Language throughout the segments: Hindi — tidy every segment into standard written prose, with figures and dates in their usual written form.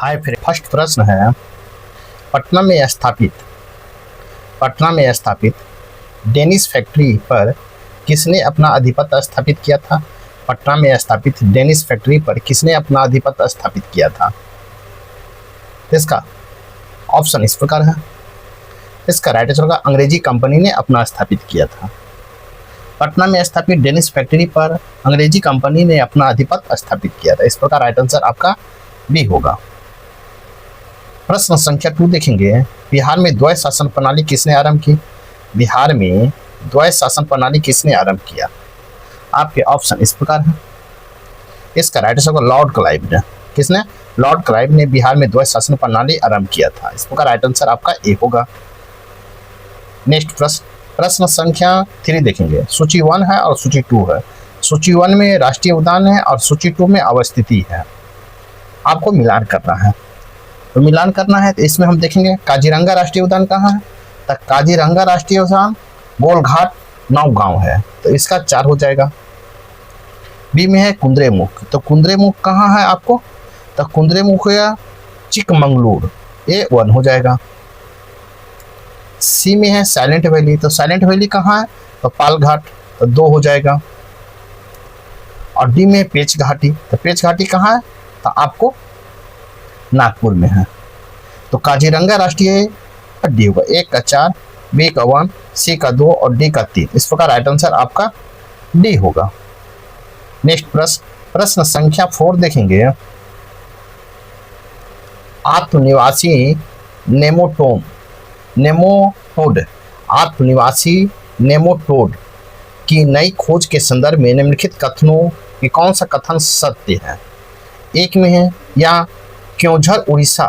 हाय फ्रेंड, फर्स्ट प्रश्न है पटना में स्थापित डेनिस फैक्ट्री पर किसने अपना आधिपत्य स्थापित किया था। पटना में स्थापित डेनिस फैक्ट्री पर किसने अपना आधिपत्य स्थापित किया था। इसका ऑप्शन इस प्रकार है। इसका राइट आंसर होगा अंग्रेजी कंपनी ने अपना स्थापित किया था। पटना में स्थापित डेनिस फैक्ट्री पर अंग्रेजी कंपनी ने अपना आधिपत्य स्थापित किया था। इस प्रकार राइट आंसर आपका बी होगा। प्रश्न संख्या 2 देखेंगे। बिहार में द्वैध शासन प्रणाली किसने आरंभ की। बिहार में द्वैध शासन प्रणाली किसने आरंभ किया। आपके ऑप्शन इस प्रकार है। इसका राइट आंसर होगा लॉर्ड क्लाइव ने। किसने? लॉर्ड क्लाइव ने बिहार में द्वैध शासन प्रणाली आरंभ किया था। इस प्रकार राइट आंसर आपका ए होगा। नेक्स्ट प्रश्न संख्या 3 देखेंगे। सूची 1 है और सूची 2 है। सूची 1 में राष्ट्रीय उद्यान है और सूची 2 में अवस्थिति है। आपको मिलान करना है। तो मिलान करना है तो इसमें हम देखेंगे काजीरंगा राष्ट्रीय उद्यान कहाँ है। तो काजीरंगा राष्ट्रीय उद्यान गोलघाट नौगांव है, तो इसका 4 हो जाएगा। बी में है कुंद्रेमुख। तो कुंद्रेमुख कहाँ है आपको। तो कुंद्रेमुख या चिकमंगलूर, ये 1 हो जाएगा। सी में है साइलेंट वैली। तो साइलेंट वैली कहाँ है। तो पालघाट, तो 2 हो जाएगा। और डी में पेच घाटी। तो पेच घाटी कहाँ है। तो आपको नागपुर में है। तो काजीरंगा राष्ट्रीय डी होगा। 1 का 4, बी का 1, सी का 2 और डी का 3। इस प्रकार राइट आंसर आपका डी होगा। नेक्स्ट प्रश्न संख्या 4 देखेंगे। आत्मनिवासी नेमोटोड की नई खोज के संदर्भ में निम्नलिखित कथनों की कौन सा कथन सत्य है। एक में है या क्योंझर उड़ीसा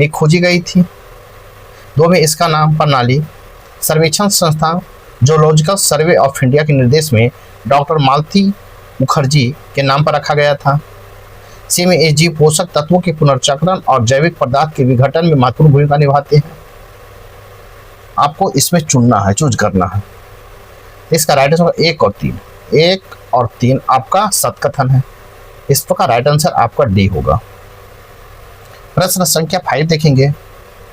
में खोजी गई थी। 2 में इसका नाम प्रणाली सर्वेक्षण संस्थान जूलॉजिकल सर्वे ऑफ इंडिया के निर्देश में डॉक्टर मालती मुखर्जी के नाम पर रखा गया था। सी में ये जीव पोषक तत्वों के पुनर्चक्रण और जैविक पदार्थ के विघटन में महत्वपूर्ण भूमिका निभाते हैं। आपको इसमें चुनना है, चूज करना है। इसका राइट आंसर 1 और 3। 1 और 3 आपका सत्कथन है। इस प्रकार राइट आंसर आपका डी होगा। प्रश्न संख्या 5 देखेंगे।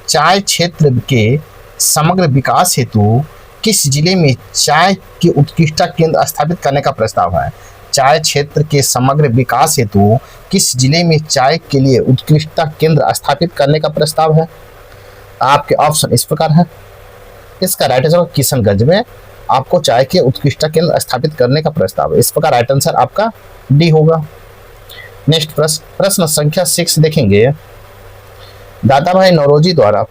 चाय क्षेत्र के समग्र विकास हेतु किस जिले में चाय की उत्कृष्टता केंद्र स्थापित करने का प्रस्ताव है। चाय क्षेत्र के समग्र विकास हेतु किस जिले में चाय के लिए उत्कृष्टता केंद्र स्थापित करने का प्रस्ताव है। आपके ऑप्शन इस प्रकार है। इसका राइट आंसर किशनगंज में आपको चाय के उत्कृष्टता केंद्र स्थापित करने का प्रस्ताव है। इस प्रकार राइट आंसर आपका डी होगा। नेक्स्ट प्रश्न संख्या 6 देखेंगे। दादा भाई नौरोजी द्वारा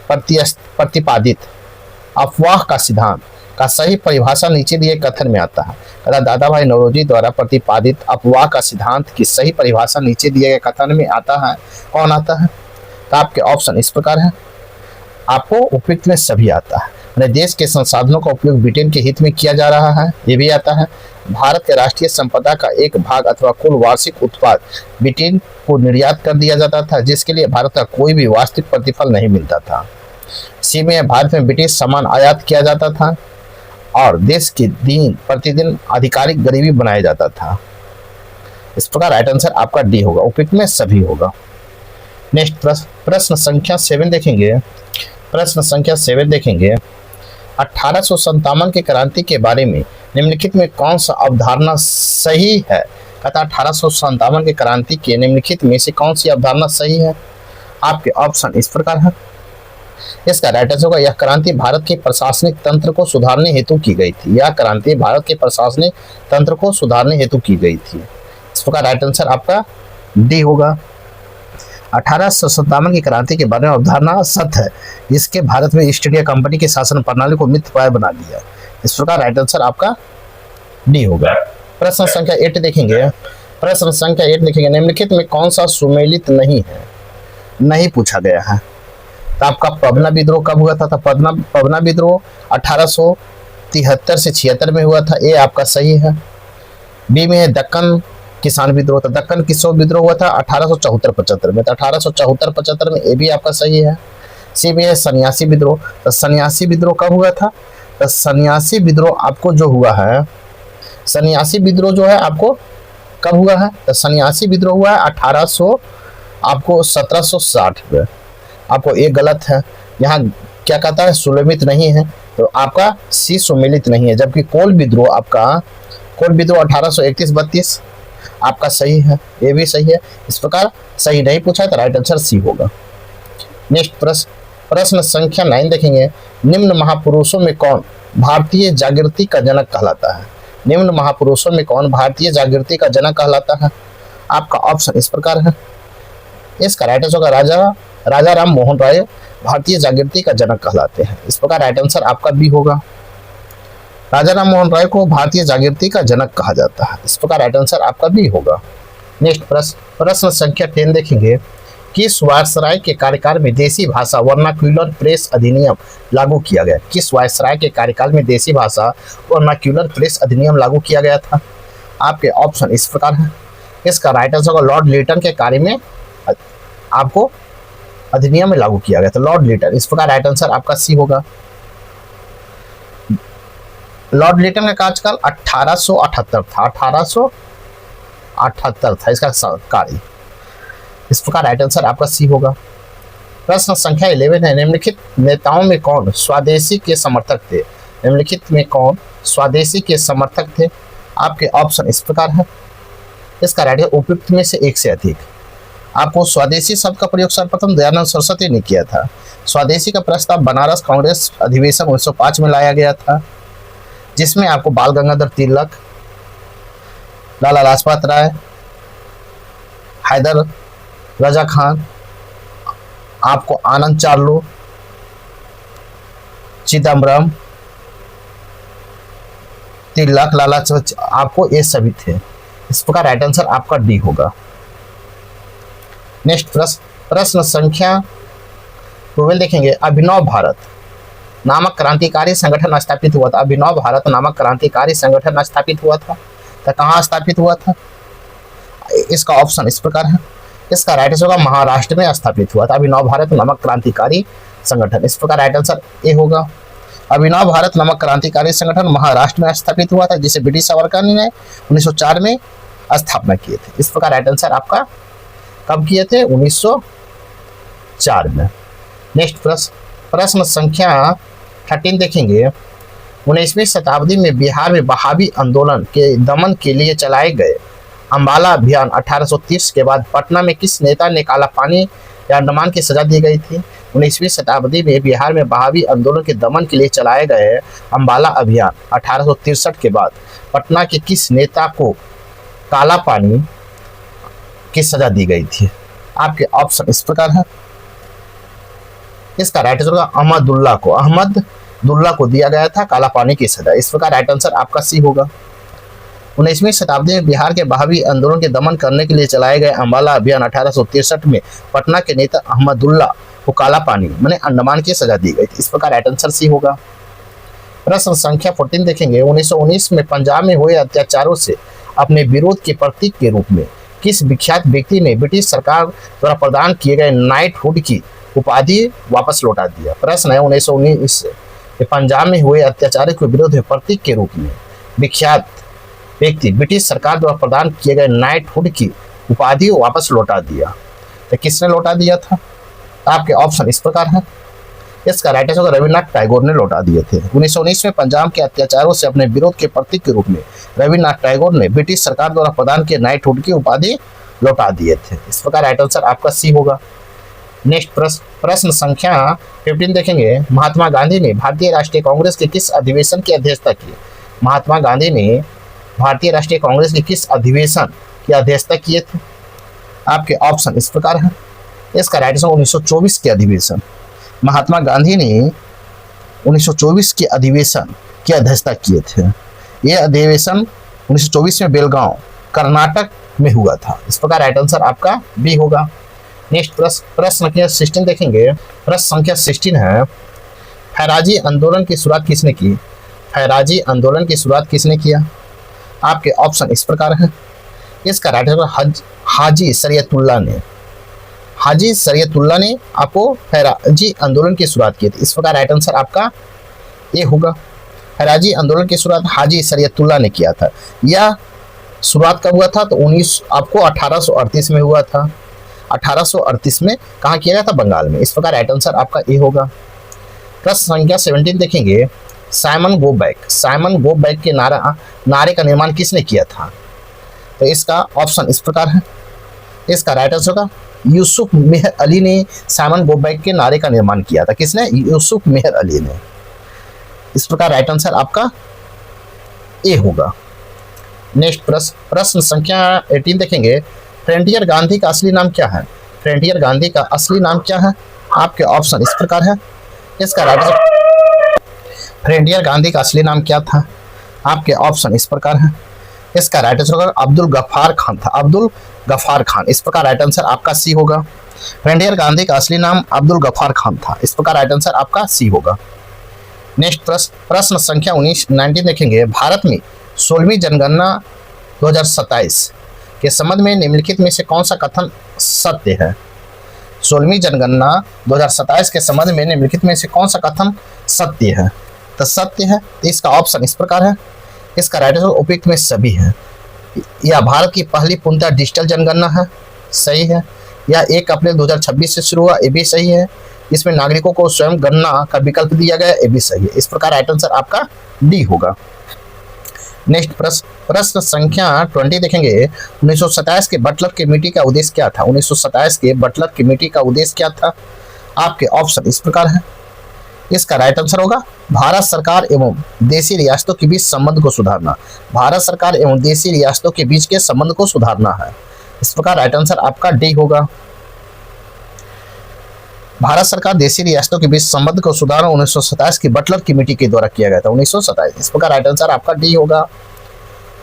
प्रतिपादित अफवाह का सिद्धांत का सही परिभाषा नीचे दिए कथन में आता है। दादा भाई नौरोजी द्वारा प्रतिपादित अफवाह का सिद्धांत की सही परिभाषा नीचे दिए गए कथन में आता है। कौन आता है। तो आपके ऑप्शन इस प्रकार है। आपको उपयुक्त में सभी आता है। देश के संसाधनों का उपयोग ब्रिटेन के हित में किया जा रहा है, ये भी आता है। भारत के राष्ट्रीय संपदा का एक भाग अथवा कुल वार्षिक उत्पाद ब्रिटेन को निर्यात कर दिया जाता था, जिसके लिए भारत का कोई भी वास्तविक प्रतिफल नहीं मिलता था। सी में भारत में ब्रिटिश सामान आयात किया जाता था और देश के दिन प्रतिदिन आधिकारिक गरीबी बनाया जाता था। इस प्रकार राइट आंसर आपका डी होगा। उपयुक्त में सभी होगा। नेक्स्ट प्रश्न संख्या 7 देखेंगे। प्रश्न संख्या 7 देखेंगे। 1857 के क्रांति के बारे में निम्नलिखित में कौन सा अवधारणा सही है। कहता 1857 के क्रांति के निम्नलिखित में से कौन सी अवधारणा सही है। आपके ऑप्शन इस प्रकार है। इसका राइट आंसर होगा यह क्रांति भारत के प्रशासनिक तंत्र को सुधारने हेतु की गई थी। यह क्रांति भारत के प्रशासनिक तंत्र को सुधारने हेतु की गई थी। इस प्रकार राइट आंसर आपका डी होगा। 1857 की क्रांति के बारे में अवधारणा सत्य है। इसके भारत में ईस्ट इंडिया कंपनी की शासन प्रणाली को मितव्यय बना दिया। इस प्रकार राइट आंसर आपका डी होगा। प्रश्न संख्या 8 देखेंगे। प्रश्न संख्या 8 देखेंगे। निम्नलिखित में कौन सा सुमेलित नहीं है, नहीं पूछा गया है। तो आपका पबना विद्रोह कब हुआ था। तो पबना विद्रोह 1873 से 76 में हुआ था, ये आपका सही है। बी में है दक्कन किसान विद्रोह। तो दक्कन किसान विद्रोह हुआ था 1874-75 में। तो 1874-75 में ये भी आपका सही है। सी में है सन्यासी विद्रोह। तो सन्यासी विद्रोह कब हुआ था। तो सन्यासी विद्रोह आपको जो हुआ है, सन्यासी विद्रोह जो है आपको कब हुआ है। तो सन्यासी विद्रोह हुआ है आपको 1760 में, आपको ये गलत है। यहाँ क्या कहता है, सुलमित नहीं है, तो आपका सी सुमेलित नहीं है। जबकि कोल विद्रोह, आपका कोल विद्रोह 1831-32 आपका सही है, ये भी सही है। इस प्रकार सही नहीं पूछा तो राइट आंसर सी होगा। नेक्स्ट प्रश्न, प्रश्न संख्या 9 देखेंगे। निम्न महापुरुषों में कौन भारतीय जागृति का जनक कहलाता है? निम्न महापुरुषों में कौन भारतीय जागृति का जनक कहलाता है? आपका ऑप्शन इस प्रकार है। इसका राइट आंसर होगा राजा राम मोहन राय भारतीय जागृति का जनक कहलाते हैं। इस प्रकार राइट आंसर आपका बी होगा। राजा राम मोहन राय को भारतीय जागृति का जनक कहा जाता है। इस प्रकार राइट आंसर आपका बी होगा। नेक्स्ट प्रश्न संख्या 10 देखेंगे। किस वायसराय के कार्यकाल में देसी भाषा वर्नाक्यूलर प्रेस अधिनियम लागू किया गया? किस वायसराय के कार्यकाल में देसी भाषा वर्नाक्यूलर प्रेस अधिनियम लागू किया गया था? आपके ऑप्शन इस प्रकार है। इसका राइट आंसर होगा लॉर्ड लिटन के कार्य में आपको अधिनियम में लागू किया गया था, लॉर्ड लिटन। इस प्रकार राइट आंसर आपका सी होगा। लॉर्ड लिटन का कार्यकाल 1878 था, 1878 था इसका कार्य। इस प्रकार राइट आंसर आपका सी होगा। प्रश्न संख्या 11 है। निम्नलिखित नेताओं में कौन स्वदेशी के समर्थक थे? निम्नलिखित में कौन स्वदेशी के समर्थक थे? आपके ऑप्शन इस प्रकार है। इसका राइट उपयुक्त में से एक से अधिक। आपको स्वदेशी शब्द का प्रयोग सर्वप्रथम दयानंद सरस्वती ने किया था। स्वदेशी का प्रस्ताव बनारस कांग्रेस अधिवेशन 1905 में लाया गया था, जिसमें आपको बाल गंगाधर तिलक, लाला लाजपत राय, हैदर रजा खान, आपको आनंद चार्लो, चिदम्बरम, तिलक, लाला आपको ये सभी थे। इस प्रकार राइट आंसर आपका डी होगा। नेक्स्ट प्रश्न संख्या 12 देखेंगे। अभिनव भारत नामक क्रांतिकारी संगठन स्थापित हुआ था। अभिनव भारत नामक क्रांतिकारी संगठन स्थापित हुआ था, तो कहाँ स्थापित हुआ था? इसका ऑप्शन इस प्रकार है। इसका राइट आंसर होगा महाराष्ट्र में स्थापित हुआ था अभिनव भारत नामक क्रांतिकारी संगठन। इस प्रकार राइट आंसर ए होगा। अभिनव भारत नामक क्रांतिकारी संगठन महाराष्ट्र में स्थापित हुआ था, जिसे ब्रिटिश सावरकर ने 1904 में स्थापना किए थे। इस प्रकार राइट आंसर आपका कब किए थे? 1904 में। नेक्स्ट प्रश्न संख्या 13 देखेंगे। 19वीं शताब्दी में बिहार में बहावी आंदोलन के दमन के लिए चलाए गए अम्बाला अभियान 1830 के बाद पटना में किस नेता ने काला पानी या अंडमान की सजा दी गई थी? 19वीं शताब्दी में बिहार में बहावी आंदोलन के दमन के लिए चलाए गए अम्बाला अभियान 1863 के बाद पटना के किस नेता को काला पानी की सजा दी गई थी? आपके ऑप्शन इस प्रकार है। इसका राइट आंसर होगा अहमदुल्ला को दिया गया था काला पानी की सजा। इस प्रकार राइट आंसर आपका सी होगा। 19वीं शताब्दी में बिहार के बहावी आंदोलन के दमन करने के लिए चलाए गए अम्बाला अभियान 1863 में पटना के नेता अहमदुल्ला को काला पानी माने अंडमान की सजा दी गई थी। इस प्रकार राइट आंसर सी होगा। प्रश्न संख्या 14 देखेंगे। 1919 में पंजाब में हुए अत्याचारों से अपने विरोध के प्रतीक के रूप में किस विख्यात व्यक्ति ने ब्रिटिश सरकार द्वारा प्रदान किए गए नाइटहुड की उपाधि वापस लौटा दिया? प्रश्न है 1919 में पंजाब में हुए अत्याचारों के विरोध के प्रतीक के रूप में विख्यात व्यक्ति ब्रिटिश सरकार द्वारा प्रदान किए गए नाइटहुड की उपाधि वापस लौटा दिया, तो किसने लौटा दिया था? आपके ऑप्शन इस प्रकार है। इसका राइट आंसर रविन्द्रनाथ टैगोर ने लौटा दिए थे। 1919 में पंजाब के अत्याचारों से अपने विरोध के प्रतीक के रूप में रविन्द्रनाथ टैगोर ने ब्रिटिश सरकार द्वारा प्रदान किए नाइटहुड की उपाधि लौटा दिए थे। इस प्रकार राइट आंसर आपका सी होगा। नेक्स्ट प्रश्न संख्या 15 देखेंगे। महात्मा गांधी ने भारतीय राष्ट्रीय कांग्रेस के किस अधिवेशन की अध्यक्षता की? महात्मा गांधी ने भारतीय राष्ट्रीय कांग्रेस के किस अधिवेशन की अध्यक्षता किए थे? आपके ऑप्शन इस प्रकार है। इसका राइट आंसर 1924 के अधिवेशन। महात्मा गांधी ने 1924 के अधिवेशन की अध्यक्षता किए थे। यह अधिवेशन 1924 में बेलगांव कर्नाटक में हुआ था। इस प्रकार राइट आंसर आपका बी होगा। नेक्स्ट प्रश्न संख्या 16 देखेंगे। प्रश्न संख्या 16 है। फैराजी आंदोलन की शुरुआत किसने की? फैराजी आंदोलन की शुरुआत किसने किया? आपके ऑप्शन इस प्रकार है। इसका राइट आंसर हाजी शरीयतुल्लाह ने। हाजी शरीयतुल्लाह ने आपको फैराजी आंदोलन की शुरुआत की थी। इस प्रकार राइट आंसर आपका ये होगा। फैराजी आंदोलन की शुरुआत हाजी शरीयतुल्लाह ने किया था। यह शुरुआत कब हुआ था? तो 1838 में हुआ था। 1838 में कहाँ किया गया था? बंगाल में। इस प्रकार राइट आंसर आपका ए होगा। प्रश्न संख्या 17 देखेंगे, साइमन गो बैक के नारे का निर्माण किसने किया था? तो इसका ऑप्शन इस प्रकार है। इसका राइट आंसर होगा यूसुफ मेहर अली ने साइमन गो बैक के नारे का निर्माण किया था। किसने? यूसुफ मेहर अली ने। इस प्रकार राइट आंसर आपका ए होगा। नेक्स्ट प्रश्न संख्या 18 देखेंगे, फ्रंटियर गांधी का असली नाम क्या है? फ्रंटियर गांधी का असली नाम क्या है? आपके ऑप्शन इस प्रकार है। इसका राइट आंसर, फ्रंटियर गांधी का असली नाम क्या था? आपके ऑप्शन इस प्रकार है। इसका राइट आंसर होगा अब्दुल गफ्फार खान था, अब्दुल गफ्फार खान। इस प्रकार राइट आंसर आपका सी होगा। फ्रंटियर गांधी का असली नाम अब्दुल गफ्फार खान था। इस प्रकार राइट आंसर आपका सी होगा। नेक्स्ट प्रश्न संख्या 19 देखेंगे, भारत में 16वीं जनगणना 2027 के संबंध में निम्नलिखित में से कौन सा कथन सत्य है? 16वीं जनगणना 2027 के संबंध में निम्नलिखित में से कौन सा कथन सत्य है? तो सत्य है। तो इसका ऑप्शन इस प्रकार है। इसका राइट आंसर उपयुक्त में सभी है। यह भारत की पहली पूर्णतः डिजिटल जनगणना है, सही है। यह 1 अप्रैल 2026 से शुरू हुआ, ये भी सही है। इसमें नागरिकों को स्वयं गणना का विकल्प दिया गया, ये भी सही है। इस प्रकार राइट आंसर आपका डी होगा। नेक्स्ट प्रश्न संख्या 20 देखेंगे, 1927 के बटलर कमेटी का उद्देश्य क्या था? 1927 के बटलर कमेटी का उद्देश्य क्या था? आपके ऑप्शन इस प्रकार है। इसका राइट आंसर होगा भारत सरकार एवं देशी रियासतों के बीच संबंध को सुधारना। भारत सरकार एवं देशी रियासतों के बीच के संबंध को सुधारना है। इस प्रकार राइट आंसर आपका डी होगा। भारत सरकार देशी रियासतों के बीच संबंध को सुधारना 1927 की बटलर कमेटी के द्वारा किया गया था, 1927। इस प्रकार राइट आंसर आपका डी होगा।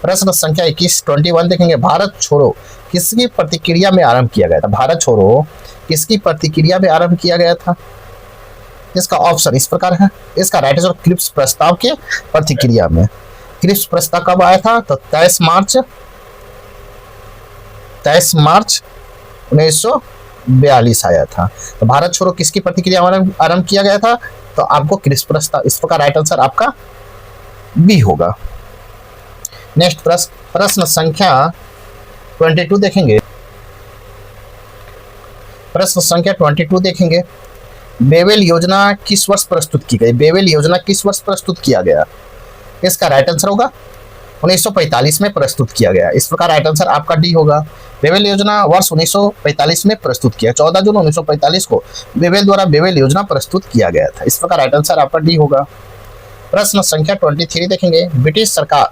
प्रश्न संख्या 21 देखेंगे, भारत छोड़ो किसकी प्रतिक्रिया में आरंभ किया गया था? भारत छोड़ो किसकी प्रतिक्रिया में आरंभ किया गया था? इसका ऑप्शन इस प्रकार है। इसका राइट आंसर क्रिप्स प्रस्ताव के प्रतिक्रिया में। क्रिप्स प्रस्ताव कब आया था? तो 23 मार्च 1942 आया था। तो भारत छोड़ो किसकी प्रतिक्रिया आरंभ किया गया था? तो आपको क्रिप्स प्रस्ताव। इस प्रकार राइट आंसर आपका बी होगा। नेक्स्ट प्रश्न संख्या 22 देखेंगे। प्रश्न संख्या 22 देखेंगे, बेवेल योजना किस वर्ष प्रस्तुत की गई? बेवेल योजना किस वर्ष प्रस्तुत किया गया? इसका राइट आंसर होगा 1945 में प्रस्तुत किया गया। इस प्रकार राइट आंसर आपका डी होगा। बेवेल योजना वर्ष 1945 में प्रस्तुत किया, 14 जून 1945 को बेवेल द्वारा बेवेल योजना प्रस्तुत किया गया था। इस प्रकार राइट आंसर आपका डी होगा। प्रश्न संख्या 23 देखेंगे, ब्रिटिश सरकार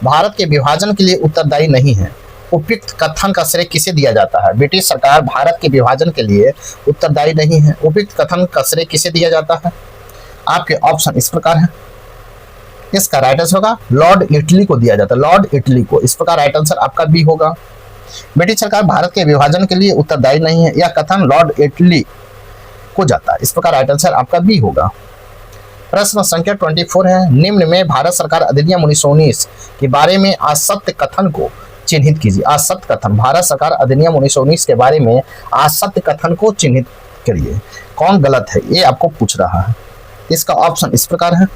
भारत के विभाजन के लिए उत्तरदायी नहीं है, उपयुक्त कथन का श्रेय किसे दिया जाता है? ब्रिटिश सरकार भारत के विभाजन के लिए उत्तरदायी नहीं है, उपयुक्त कथन का श्रेय किसे दिया जाता है? आपके ऑप्शन इस प्रकार है। इसका राइट आंसर होगा लॉर्ड इटली को दिया जाता है, लॉर्ड इटली को। इस प्रकार राइट आंसर आपका बी होगा। ब्रिटिश सरकार भारत के विभाजन के लिए उत्तरदायी नहीं है, यह कथन लॉर्ड इटली को जाता है। इस प्रकार राइट आंसर आपका बी होगा। प्रश्न संख्या 24 है, निम्न में भारत सरकार अधिनियम 1919 के बारे में असत्य कथन को चिन्हित कीजिए। असत्य कथन, भारत सरकार अधिनियम 1919 के बारे में असत्य कथन को चिन्हित करिए। कौन गलत है ये आपको पूछ रहा है। इसका ऑप्शन इस प्रकार है।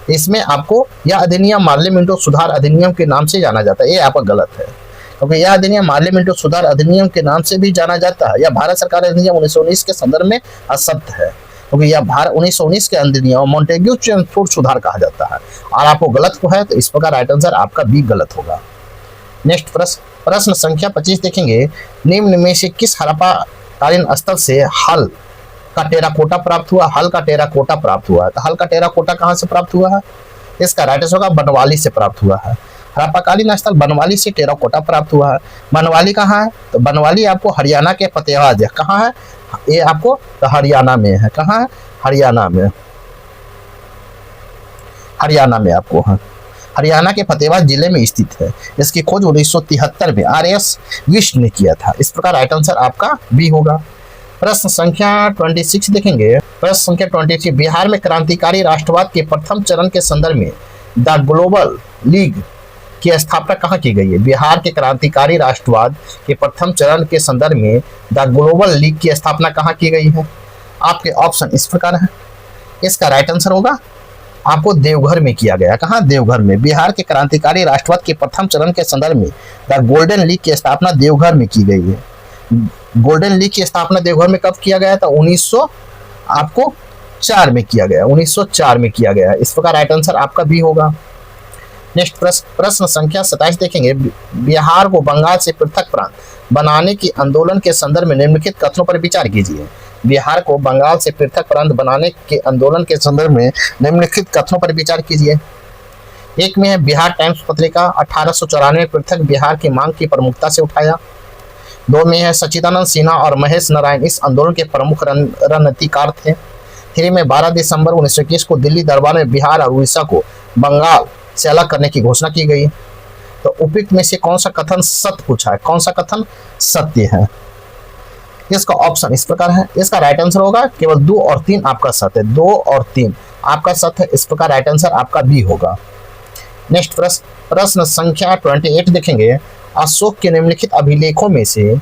इसमें आपको यह अधिनियम मार्ले मिंटो सुधार अधिनियम के नाम से जाना जाता है, ये आपका गलत है, क्योंकि यह अधिनियम मार्ले मिंटो सुधार अधिनियम के नाम से भी जाना जाता है। यह भारत सरकार अधिनियम 1919 के संदर्भ में असत्य है, क्योंकि यह भारत 1919 के अधिनियम मॉन्टेग्यू चैम्फोर्ड सुधार कहा जाता है और आपको गलत को है, तो इस प्रकार राइट आंसर आपका बी गलत होगा। नेक्स्ट प्रश्न संख्या 25 देखेंगे, निम्न में से किस हड़प्पा कालीन स्थल से हल का टेराकोटा प्राप्त हुआ? हल का टेराकोटा प्राप्त हुआ है। तो हल का टेराकोटा कहाँ से प्राप्त हुआ है? इसका राइट आंसर होगा बनवाली से प्राप्त हुआ है। हड़प्पा कालीन स्थल बनवाली से टेराकोटा प्राप्त हुआ है। बनवाली कहाँ है? तो बनवाली आपको हरियाणा के फतेहाबाद है। कहाँ है ये? आपको तो हरियाणा में है। कहाँ है? हरियाणा में। हरियाणा में आपको है, हरियाणा के फतेहाबाद जिले में स्थित है। इसकी खोज 1973 में आर.एस. विष्ट ने किया था। इस प्रकार राइट आंसर आपका बी होगा। प्रश्न संख्या 26 देखेंगे। प्रश्न संख्या 26, बिहार में क्रांतिकारी राष्ट्रवाद के प्रथम चरण के संदर्भ में द ग्लोबल लीग की स्थापना कहाँ की गई है? बिहार के क्रांतिकारी राष्ट्रवाद के प्रथम चरण के संदर्भ में द ग्लोबल लीग की स्थापना कहाँ की गई है? आपके ऑप्शन इस प्रकार है। इसका राइट आंसर होगा आपको देवघर में किया गया। कहाँ? देवघर में। बिहार के क्रांतिकारी राष्ट्रवाद के प्रथम चरण के संदर्भ में द गोल्डन लीग की स्थापना देवघर में की गई है। गोल्डन लीग की स्थापना देवघर में कब किया गया था? 1904 में किया गया, 1904 में किया गया। इस प्रकार राइट आंसर आपका बी होगा। नेक्स्ट प्रश्न संख्या 27 देखेंगे। बिहार को बंगाल से पृथक प्रांत बनाने के आंदोलन के संदर्भ में निम्नलिखित कथनों पर विचार कीजिए। बिहार को बंगाल से पृथक प्रांत बनाने के आंदोलन के संदर्भ में निम्नलिखित कथनों पर विचार कीजिए। एक में है बिहार टाइम्स पत्रिका 1894 पृथक बिहार की मांग की प्रमुखता से उठाया। 2 में है सच्चिदानंद सिन्हा और महेश नारायण इस आंदोलन के प्रमुख रणनीतिकार थे। 3 में 12 दिसंबर 1921 को दिल्ली दरबार में बिहार और उड़ीसा को बंगाल से अलग करने की घोषणा की गई। तो उपयुक्त में से कौन सा कथन सत्य पूछा है? कौन सा कथन सत्य है? इसका ऑप्शन इस प्रकार है। इसका राइट आंसर होगा केवल 2 और 3 आपका सत्य है। 2 और 3 आपका सत्य है। इस प्रकार राइट आंसर आपका बी होगा। नेक्स्ट प्रश्न संख्या 28 देखेंगे। अशोक के निम्नलिखित अभिलेखों में से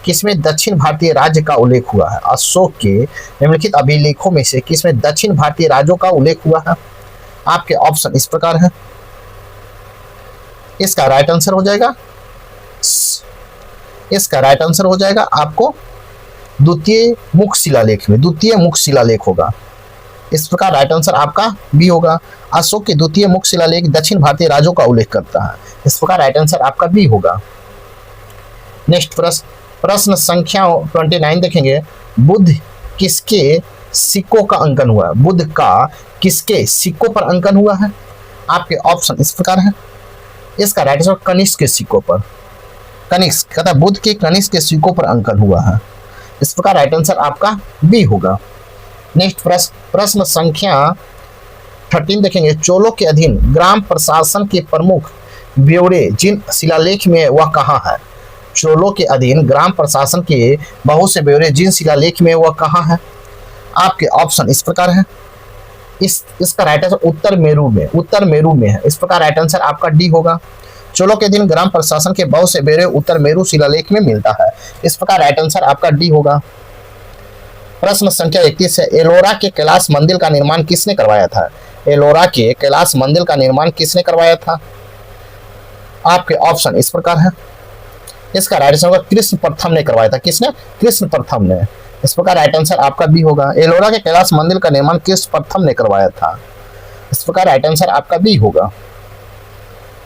किसमें दक्षिण भारतीय राज्य का उल्लेख हुआ है? अशोक के निम्नलिखित अभिलेखों में से किसमें दक्षिण भारतीय राज्यों का उल्लेख हुआ है? आपके ऑप्शन इस प्रकार है। इसका राइट आंसर हो जाएगा, इसका राइट आंसर हो जाएगा आपको द्वितीय मुख शिलालेख में, द्वितीय मुख शिलालेख होगा। इस प्रकार राइट आंसर आपका बी होगा। अशोक के द्वितीय मुख शिलालेख दक्षिण भारतीय राज्यों का उल्लेख करता है। इस प्रकार राइट आंसर आपका बी होगा। नेक्स्ट प्रश्न संख्या 29 देखेंगे। बुद्ध किसके सिक्कों का अंकन हुआ है? बुद्ध का किसके सिक्कों पर अंकन हुआ है? आपके ऑप्शन इस प्रकार है। इसका राइट आंसर कनिष्क के सिक्कों पर, कनिष्क कहता है बुद्ध के कनिष्क के सिक्कों पर अंकन हुआ है। इस प्रकार राइट आंसर आपका बी होगा। नेक्स्ट प्रश्न संख्या 13 देखेंगे। चोलों के अधीन ग्राम प्रशासन के प्रमुख ब्यौरे जिन शिलालेख में वह कहाँ है? चोलों के अधीन ग्राम प्रशासन के बहुत से ब्यौरे जिन शिलालेख में वह कहाँ है? आपके ऑप्शन इस प्रकार है। इसका राइट आंसर उत्तर मेरू में, उत्तर मेरू में है। इस प्रकार राइट आंसर आपका डी होगा। चोलों के अधीन ग्राम प्रशासन के बहुत से ब्यौरे उत्तर मेरू शिलालेख में मिलता है। इस प्रकार राइट आंसर आपका डी होगा। प्रश्न संख्या 31 है। एलोरा के कैलाश मंदिर का निर्माण किसने करवाया था? एलोरा के कैलाश मंदिर का निर्माण किसने करवाया था? आपके ऑप्शन इस प्रकार है। इसका राइट आंसर होगा कृष्ण प्रथम ने करवाया था। किसने? कृष्ण प्रथम ने। इस प्रकार राइट आंसर आपका बी होगा। एलोरा के कैलाश मंदिर का निर्माण कृष्ण प्रथम ने करवाया था। इस प्रकार राइट आंसर आपका बी होगा।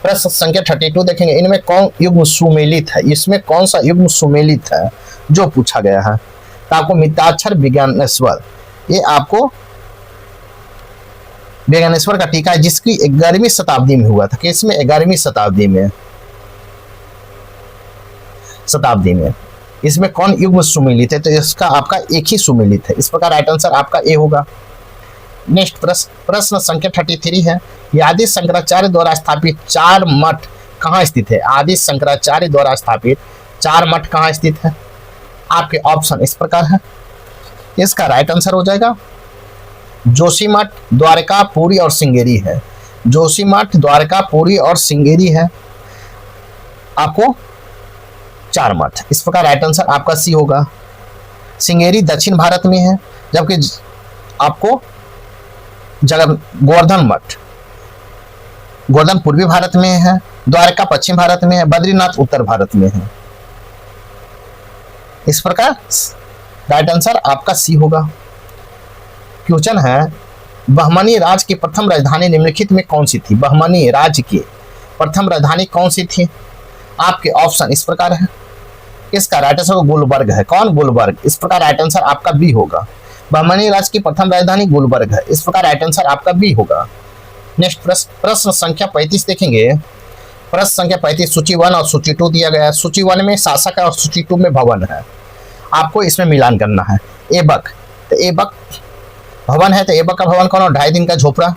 प्रश्न संख्या 32 देखेंगे। इनमें कौन युग्म सुमेलित है? इसमें कौन सा युग्म सुमेलित है जो पूछा गया है? तो आपको मिताक्षर विज्ञानेश्वर, ये आपको विज्ञानेश्वर का टीका है जिसकी 11वीं शताब्दी में हुआ था। किसमें? 11वीं शताब्दी में, इसमें कौन युग्म सुमेलित है? तो इसका आपका एक ही सुमेलित है। इस प्रकार राइट आंसर आपका ए होगा। नेक्स्ट प्रश्न संख्या 33 है। आदि शंकराचार्य द्वारा स्थापित 4 मठ कहाँ स्थित है? आदि शंकराचार्य द्वारा स्थापित 4 मठ कहाँ स्थित है? आपके ऑप्शन इस प्रकार है। इसका राइट आंसर हो जाएगा जोशीमठ, द्वारका, पुरी और श्रृंगेरी है। जोशीमठ, द्वारका, पुरी और श्रृंगेरी है आपको 4 मठ। इस प्रकार राइट आंसर आपका सी होगा। श्रृंगेरी दक्षिण भारत में है, जबकि आपको गोवर्धन मठ, गोवर्धन पूर्वी भारत में है, द्वारका पश्चिम भारत में है, बद्रीनाथ उत्तर भारत में है। इस प्रकार राइट आंसर आपका सी होगा। क्वेश्चन है बहमनी राज्य की प्रथम राजधानी निम्नलिखित में कौन सी थी? बहमनी राज्य की प्रथम राजधानी कौन सी थी? आपके ऑप्शन इस प्रकार है। इसका राइट आंसर गुलबर्ग है। कौन? गुलबर्ग। इस प्रकार राइट आंसर आपका बी होगा। बहमनी राज्य की प्रथम राजधानी गुलबर्ग है। इस प्रकार राइट आंसर आपका बी होगा। नेक्स्ट प्रश्न संख्या 35 देखेंगे। प्रश्न संख्या 35 सूची 1 और सूची 2 दिया गया है। सूची 1 में शासक है और सूची 2 में भवन है। आपको इसमें मिलान करना है। एबक, तो एबक भवन है, तो एबक का भवन कौन? 2.5 दिन का झोपड़ा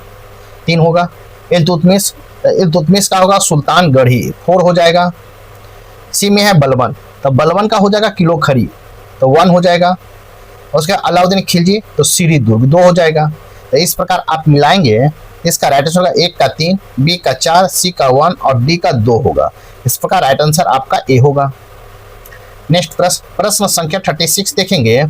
3 होगा। इल्तुतमिश, तो इल्तुतमिश का होगा सुल्तानगढ़ी 4 हो जाएगा। सी में है बलबन, तो बलबन का हो जाएगा किलो खरी, तो 1 हो जाएगा। उसके अलाउद्दीन खिलजी, तो सीरी दुर्ग 2 हो जाएगा। तो इस प्रकार आप मिलाएंगे। इसका राइट आंसर होगा 1 का 3, बी का 4, सी का 1 और डी का 2 होगा। इस प्रकार राइट आंसर आपका ए होगा। नेक्स्ट प्रश्न संख्या 36 देखेंगे।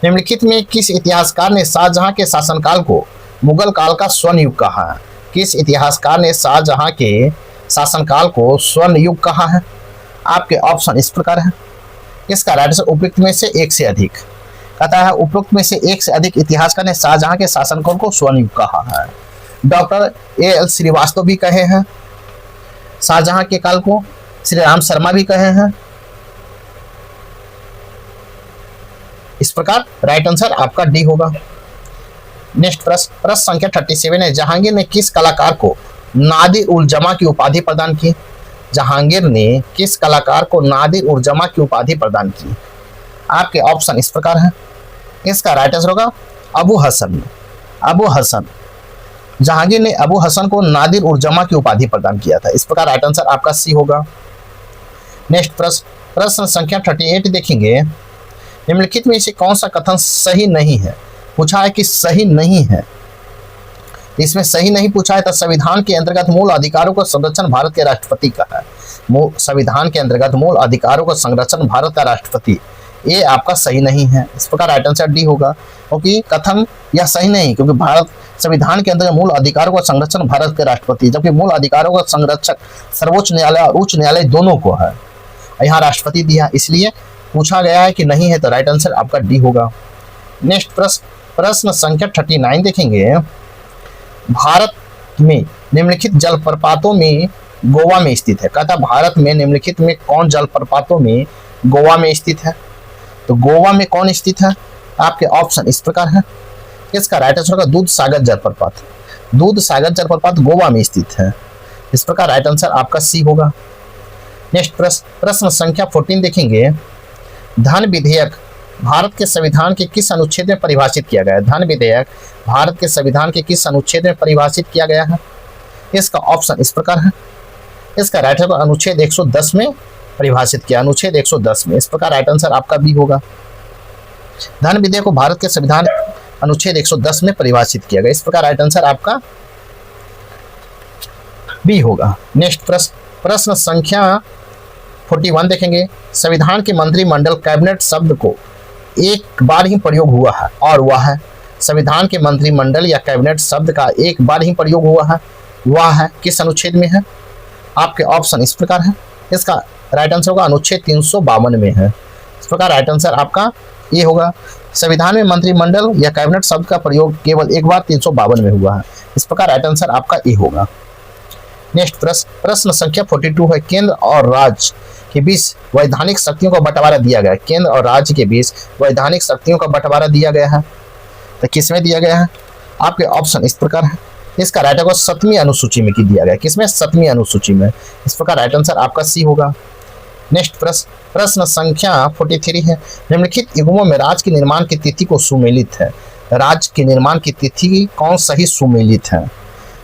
निम्नलिखित में किस इतिहासकार ने शाहजहां के शासनकाल को मुगल काल का स्वर्ण युग कहा है? किस इतिहासकार ने शाहजहां के शासनकाल को स्वर्ण युग कहा है? आपके ऑप्शन इस प्रकार है। इसका राइट आंसर उपयुक्त में से एक से अधिक। कहता है उपयुक्त में से एक से अधिक इतिहासकार ने शाहजहां के शासनकाल को स्वर्णिम कहा है। Doctor A.L. श्रीवास्तव भी कहे हैं शाहजहां के काल को, श्री राम शर्मा भी कहे हैं। इस प्रकार राइट आंसर आपका डी होगा। नेक्स्ट प्रश्न संख्या 37 है, जहांगीर ने किस कलाकार को नादिर उल जमा की उपाधि प्रदान की? जहांगीर ने किस कलाकार को नादिर उल जमा की उपाधि प्रदान की? आपके ऑप्शन इस प्रकार है। इसका राइट आंसर होगा अबू हसन। अबू हसन, जहांगीर ने अबू हसन को नादिर उल जमा की उपाधि प्रदान किया था। इस प्रकार राइट आंसर आपका सी होगा। नेक्स्ट प्रश्न संख्या 38 देखेंगे, निम्नलिखित में से कौन सा कथन सही नहीं है? पूछा है कि सही नहीं है, इसमें सही नहीं पूछा है तो संविधान के अंतर्गत मूल अधिकारों का संरक्षण भारत के राष्ट्रपति का है। संविधान के अंतर्गत मूल अधिकारों का संरक्षण भारत का राष्ट्रपति, ये आपका सही नहीं है। इस प्रकार राइट आंसर डी होगा, क्योंकि कथन यह सही नहीं, क्योंकि भारत संविधान के अंतर्गत मूल अधिकारों का संरक्षण भारत के राष्ट्रपति, जबकि मूल अधिकारों का संरक्षक सर्वोच्च न्यायालय और उच्च न्यायालय दोनों को है। यहाँ राष्ट्रपति दिया, इसलिए पूछा गया है कि नहीं है, तो राइट आंसर आपका डी होगा। नेक्स्ट प्रश्न संख्या 39 देखेंगे, भारत में निम्नलिखित जलप्रपातों में गोवा में स्थित है। कहता भारत में निम्नलिखित में कौन जलप्रपातों में गोवा में स्थित है? तो गोवा में कौन स्थित है? आपके ऑप्शन इस प्रकार है। इसका राइट आंसर होगा दूध सागर जलप्रपात। दूध सागर जलप्रपात गोवा में स्थित है। इस प्रकार राइट आंसर आपका सी होगा। नेक्स्ट प्रश्न संख्या 14 देखेंगे, धन विधेयक भारत के संविधान के किस अनुच्छेद में परिभाषित किया गया है? धन विधेयक भारत के संविधान के किस अनुच्छेद में परिभाषित किया गया है? इसका ऑप्शन इस प्रकार है। इसका राइट आंसर अनुच्छेद 110 में परिभाषित किया, अनुच्छेद 110 में। इस प्रकार राइट आंसर आपका बी होगा। धन विधेयक को भारत के संविधान अनुच्छेद 110 में परिभाषित किया गया। इस प्रकार राइट आंसर आपका बी होगा। नेक्स्ट प्रश्न संख्या 41 देखेंगे, संविधान के मंत्रिमंडल कैबिनेट शब्द को एक बार ही प्रयोग हुआ है और वह है। संविधान के मंत्रिमंडल या कैबिनेट शब्द का एक बार ही प्रयोग हुआ है, वह है किस अनुच्छेद में है? आपके ऑप्शन इस प्रकार है। इसका राइट आंसर होगा अनुच्छेद 352 में है। इस प्रकार राइट आंसर आपका ये होगा। संविधान में मंत्रिमंडल या कैबिनेट शब्द का प्रयोग केवल एक बार 352 में हुआ है। इस प्रकार राइट आंसर आपका ए होगा। नेक्स्ट प्रश्न संख्या 42 है, केंद्र और राज्य के बीच वैधानिक शक्तियों का बंटवारा दिया गया है। केंद्र और राज्य के बीच वैधानिक शक्तियों का बंटवारा दिया गया है, तो किसमें दिया गया है? आपके ऑप्शन इस प्रकार है। इसका राइट आंसर 7वीं अनुसूची में दिया गया है। किसमें? 7वीं अनुसूची में। इस प्रकार राइट आंसर आपका सी होगा। नेक्स्ट प्रश्न संख्या 43 है, निम्नलिखित युगों में राज्य के निर्माण की तिथि को सुमेलित है। राज्य के निर्माण की तिथि कौन सही सुमेलित है?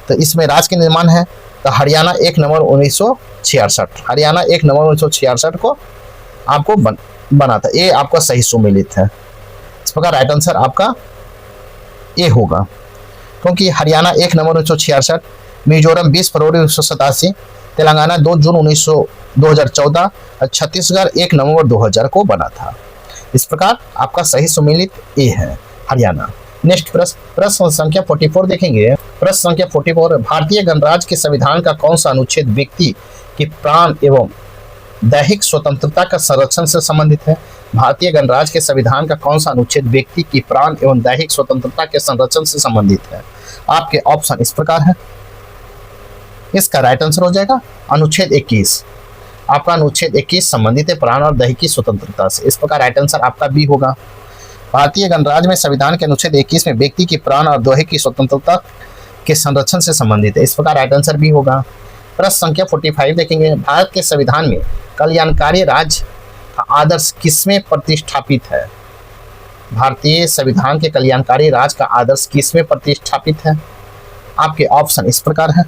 तो इसमें राज्य के निर्माण है तो हरियाणा 1 नवंबर 1966, हरियाणा 1 नवंबर 1966 को आपको बना था। ये आपका सही सुमेलित है। इस प्रकार राइट आंसर आपका ए होगा, क्योंकि हरियाणा 1 नवंबर 1966, मिजोरम 20 फरवरी 1987, तेलंगाना 2 जून 2014 और छत्तीसगढ़ 1 नवंबर 2000 को बना था। इस प्रकार आपका सही सुमेलित ए है, हरियाणा। नेक्स्ट प्रश्न संख्या 44 देखेंगे। प्रश्न संख्या 44, भारतीय गणराज्य के संविधान का कौन सा अनुच्छेद व्यक्ति के प्राण एवं दैहिक स्वतंत्रता का संरक्षण से संबंधित है? भारतीय गणराज्य के संविधान का कौन सा अनुच्छेद व्यक्ति की प्राण एवं दैहिक स्वतंत्रता के संरक्षण से संबंधित है? आपके ऑप्शन इस प्रकार है। इसका राइट आंसर हो जाएगा अनुच्छेद 21। आपका अनुच्छेद 21 संबंधित है प्राण और दैहिक स्वतंत्रता से। इस प्रकार राइट आंसर आपका बी होगा। भारतीय गणराज्य में संविधान के अनुच्छेद 21 में व्यक्ति की प्राण और दैहिक स्वतंत्रता के संरक्षण से संबंधित है। इस प्रकार राइट आंसर बी होगा। प्रश्न संख्या 45 देखेंगे, भारत के संविधान में कल्याणकारी राज्य का आदर्श किसमें प्रतिष्ठापित है? भारतीय संविधान के कल्याणकारी राज्य का आदर्श किसमें प्रतिष्ठापित है? आपके ऑप्शन इस प्रकार है।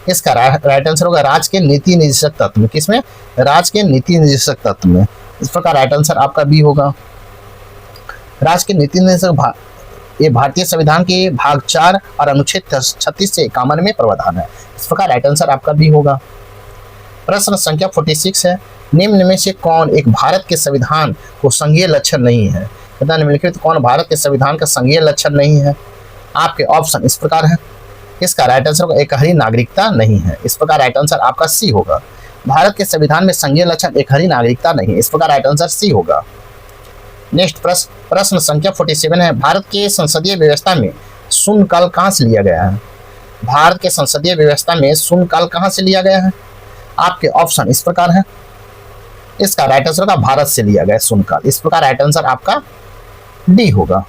इसका राइट आंसर होगा राज्य के नीति निर्देशक तत्व में। किसमें? राज्य के नीति निर्देशक तत्व में। इस प्रकार राइट आंसर आपका बी होगा। राज्य के नीति निर्देशक ये भारतीय संविधान के भाग 4 और अनुच्छेद 36 से 51 में प्रावधान है। इस प्रकार राइट आंसर आपका बी होगा। प्रश्न संख्या 46 है, निम्न में से कौन एक भारत के संविधान को संघीय लक्षण नहीं है? निम्नलिखित कौन भारत के संविधान का संघीय लक्षण नहीं है? आपके ऑप्शन इस प्रकार है। इसका राइट आंसर एकहरी नागरिकता नहीं है। इस प्रकार राइट आंसर आपका सी होगा। भारत के संविधान में संघीय लक्षण एक हरी नागरिकता नहीं। इस प्रकार राइट आंसर सी होगा। नेक्स्ट प्रश्न संख्या 47 है, भारत के संसदीय व्यवस्था में शून्यकाल कहाँ से लिया गया है? भारत के संसदीय व्यवस्था में शून्यकाल कहाँ से लिया गया है? आपके ऑप्शन इस प्रकार है। इसका राइट आंसर का भारत से लिया गया शून्यकाल। इस प्रकार राइट आंसर आपका डी होगा।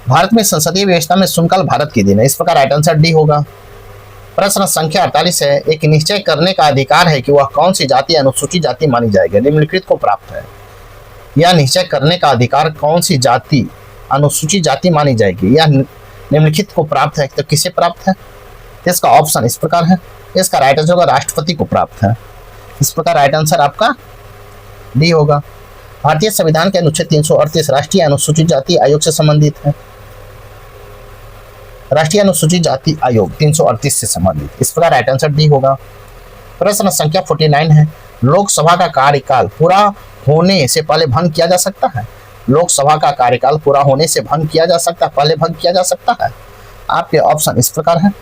भारत में संसदीय व्यवस्था में शून्यकाल भारत की देन है। इस प्रकार राइट आंसर डी होगा। प्रश्न संख्या 48 है, एक निश्चय करने का अधिकार है कि वह कौन सी जाति अनुसूचित जाति मानी जाएगी, निम्नलिखित को प्राप्त है। यह निश्चय करने का अधिकार कौन सी जाति अनुसूचित जाति मानी जाएगी, यह निम्नलिखित को प्राप्त है, तो किसे प्राप्त है? इसका ऑप्शन इस प्रकार है। इसका राइट आंसर होगा राष्ट्रपति को प्राप्त है। इस प्रकार राइट आंसर आपका डी होगा। भारतीय संविधान के अनुच्छेद 338 राष्ट्रीय अनुसूचित जाति आयोग से संबंधित है। राष्ट्रीय अनुसूचित जाति आयोग 338 से संबंधित, इस प्रकार राइट आंसर डी होगा। प्रश्न संख्या 49 है, लोकसभा का कार्यकाल पूरा होने से पहले भंग किया जा सकता है? लोकसभा का कार्यकाल पूरा होने से भंग किया जा सकता है, पहले भंग किया जा सकता है? आपके ऑप्शन इस प्रकार है।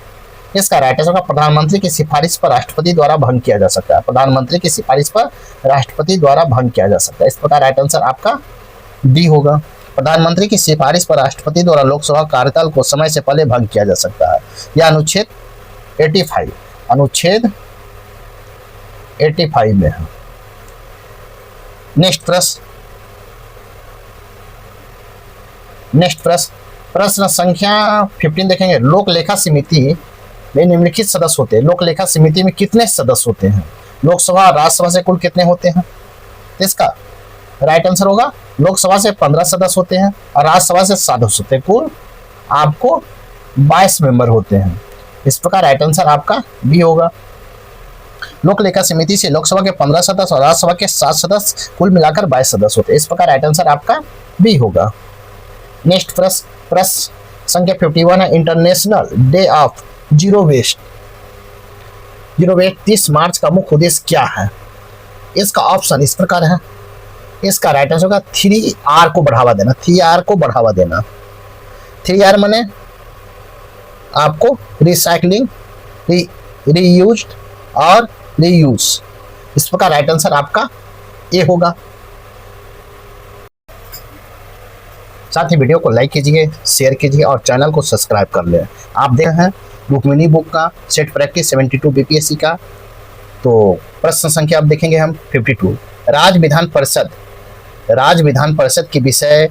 इसका राइट आंसर प्रधानमंत्री की सिफारिश पर राष्ट्रपति द्वारा भंग किया जा सकता है। प्रधानमंत्री की सिफारिश पर राष्ट्रपति द्वारा भंग किया जा सकता है। इस प्रकार राइट आंसर आपका डी होगा। प्रधानमंत्री की सिफारिश पर राष्ट्रपति द्वारा लोकसभा कार्यकाल को समय से पहले भंग किया जा सकता है। यह अनुच्छेद 85 में है। नेक्स्ट प्रश्न संख्या 15 देखेंगे। लोक लेखा समिति में निम्नलिखित सदस्य होते हैं। लोक लेखा समिति में कितने सदस्य होते हैं? लोकसभा और राज्यसभा से कुल कितने होते हैं? इसका राइट आंसर होगा लोकसभा से 15 सदस्य होते हैं और राज्यसभा से 7 सदस्य होते हैं। कुल आपको 22 मेंबर होते हैं। इस प्रकार राइट आंसर आपका बी होगा। लोक लेखा समिति से लोकसभा के 15 सदस्य और राज्यसभा के 7 सदस्य, कुल मिलाकर 22 सदस्य होते हैं। इस प्रकार राइट आंसर आपका बी होगा। नेक्स्ट प्रश्न संख्या 51 है, international day of zero waste 30 मार्च का मुख्य उद्देश्य क्या है? इसका ऑप्शन इस प्रकार है। इसका राइट आंसर होगा 3R को बढ़ावा देना। 3R को बढ़ावा देना। 3R माने आपको रिसाइकलिंग, रीयूज और रीयूज। इस प्रकार राइट आंसर आपका ए होगा। साथ ही वीडियो को लाइक कीजिए, शेयर कीजिए और चैनल को सब्सक्राइब कर लें। आप देख रहे हैं रुक्मिणी बुक का सेट प्रैक्टिस 72 बीपीएससी का। तो प्रश्न संख्या अब देखेंगे हम 52। राज्य विधान परिषद के विषय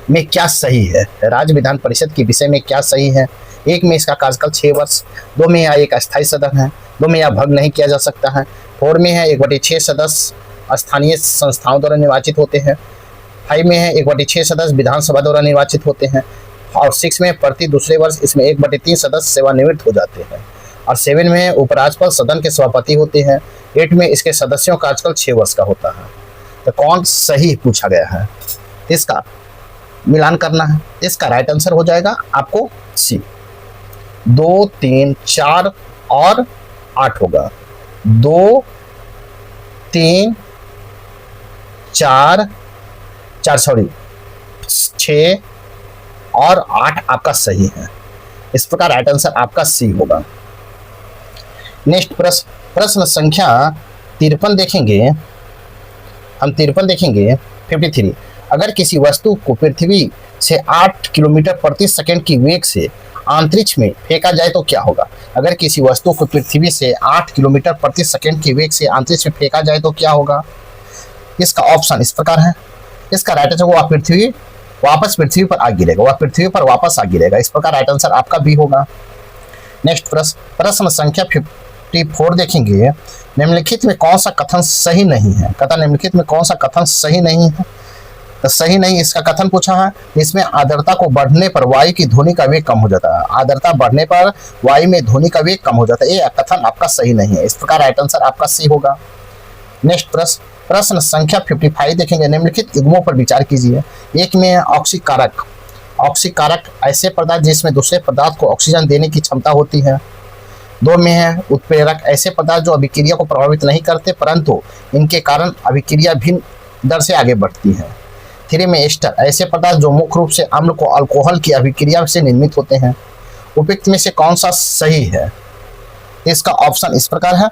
में क्या सही है? राज्य विधान परिषद के विषय में क्या सही है? एक में इसका कार्यकाल 6 वर्ष, 2 में यह एक अस्थायी सदन है, 2 में यह भंग नहीं किया जा सकता है, 4 में है 1/6 सदस्य स्थानीय संस्थाओं द्वारा निर्वाचित होते हैं, 5 में है 1/6 सदस्य विधानसभा द्वारा निर्वाचित होते हैं, और 6 में प्रति दूसरे वर्ष इसमें 1/3 सदस्य सेवानिवृत्त हो जाते हैं, और 7 में उपराज्यपाल सदन के सभापति होते हैं, 8 में इसके सदस्यों का कार्यकाल 6 वर्ष का होता है। तो कौन सही पूछा गया है, इसका मिलान करना है। इसका राइट आंसर हो जाएगा आपको सी। 2, 3, 4 और 8 होगा। 2, 3, 4 6 और 8 आपका सही है। इस प्रकार राइट आंसर आपका सी होगा। नेक्स्ट प्रश्न संख्या 53 देखेंगे हम। 53 देखेंगे 53। अगर किसी वस्तु को पृथ्वी से 8 किलोमीटर प्रति सेकंड की वेग से अंतरिक्ष में फेंका जाए तो क्या होगा? अगर किसी वस्तु को पृथ्वी से 8 किलोमीटर प्रति सेकंड की वेग से अंतरिक्ष में फेंका जाए तो क्या होगा? इसका ऑप्शन इस प्रकार है। इसका राइट आंसर वह वापस पृथ्वी पर आ गिरेगा। वह पृथ्वी पर वापस आ गिरेगा। इस प्रकार राइट आंसर आपका बी होगा। नेक्स्ट प्रश्न संख्या 54 देखेंगे। निम्नलिखित में कौन सा कथन सही नहीं है? निम्नलिखित में कौन सा कथन सही नहीं है? तो सही नहीं इसका कथन पूछा है। इसमें आर्द्रता को बढ़ने पर वायु की ध्वनि का वेग कम हो जाता है। आर्द्रता बढ़ने पर वायु में ध्वनि का वेग कम हो जाता है। ये कथन आपका सही नहीं है। इस प्रकार राइट आंसर आपका सी होगा। नेक्स्ट प्रश्न संख्या 55 देखेंगे। निम्नलिखित युग्मों पर विचार कीजिए। एक में है ऑक्सीकारक। ऑक्सीकारक ऐसे पदार्थ जिसमें दूसरे पदार्थ को ऑक्सीजन देने की क्षमता होती है। 2 में है उत्प्रेरक। ऐसे पदार्थ जो अभिक्रिया को प्रभावित नहीं करते परंतु इनके कारण अभिक्रिया भिन्न दर से आगे बढ़ती है। 3 में एस्टर। ऐसे पदार्थ जो मुख्य रूप से अम्ल को अल्कोहल की अभिक्रिया से निर्मित होते हैं। उपयुक्त में से कौन सा सही है? इसका ऑप्शन इस प्रकार है।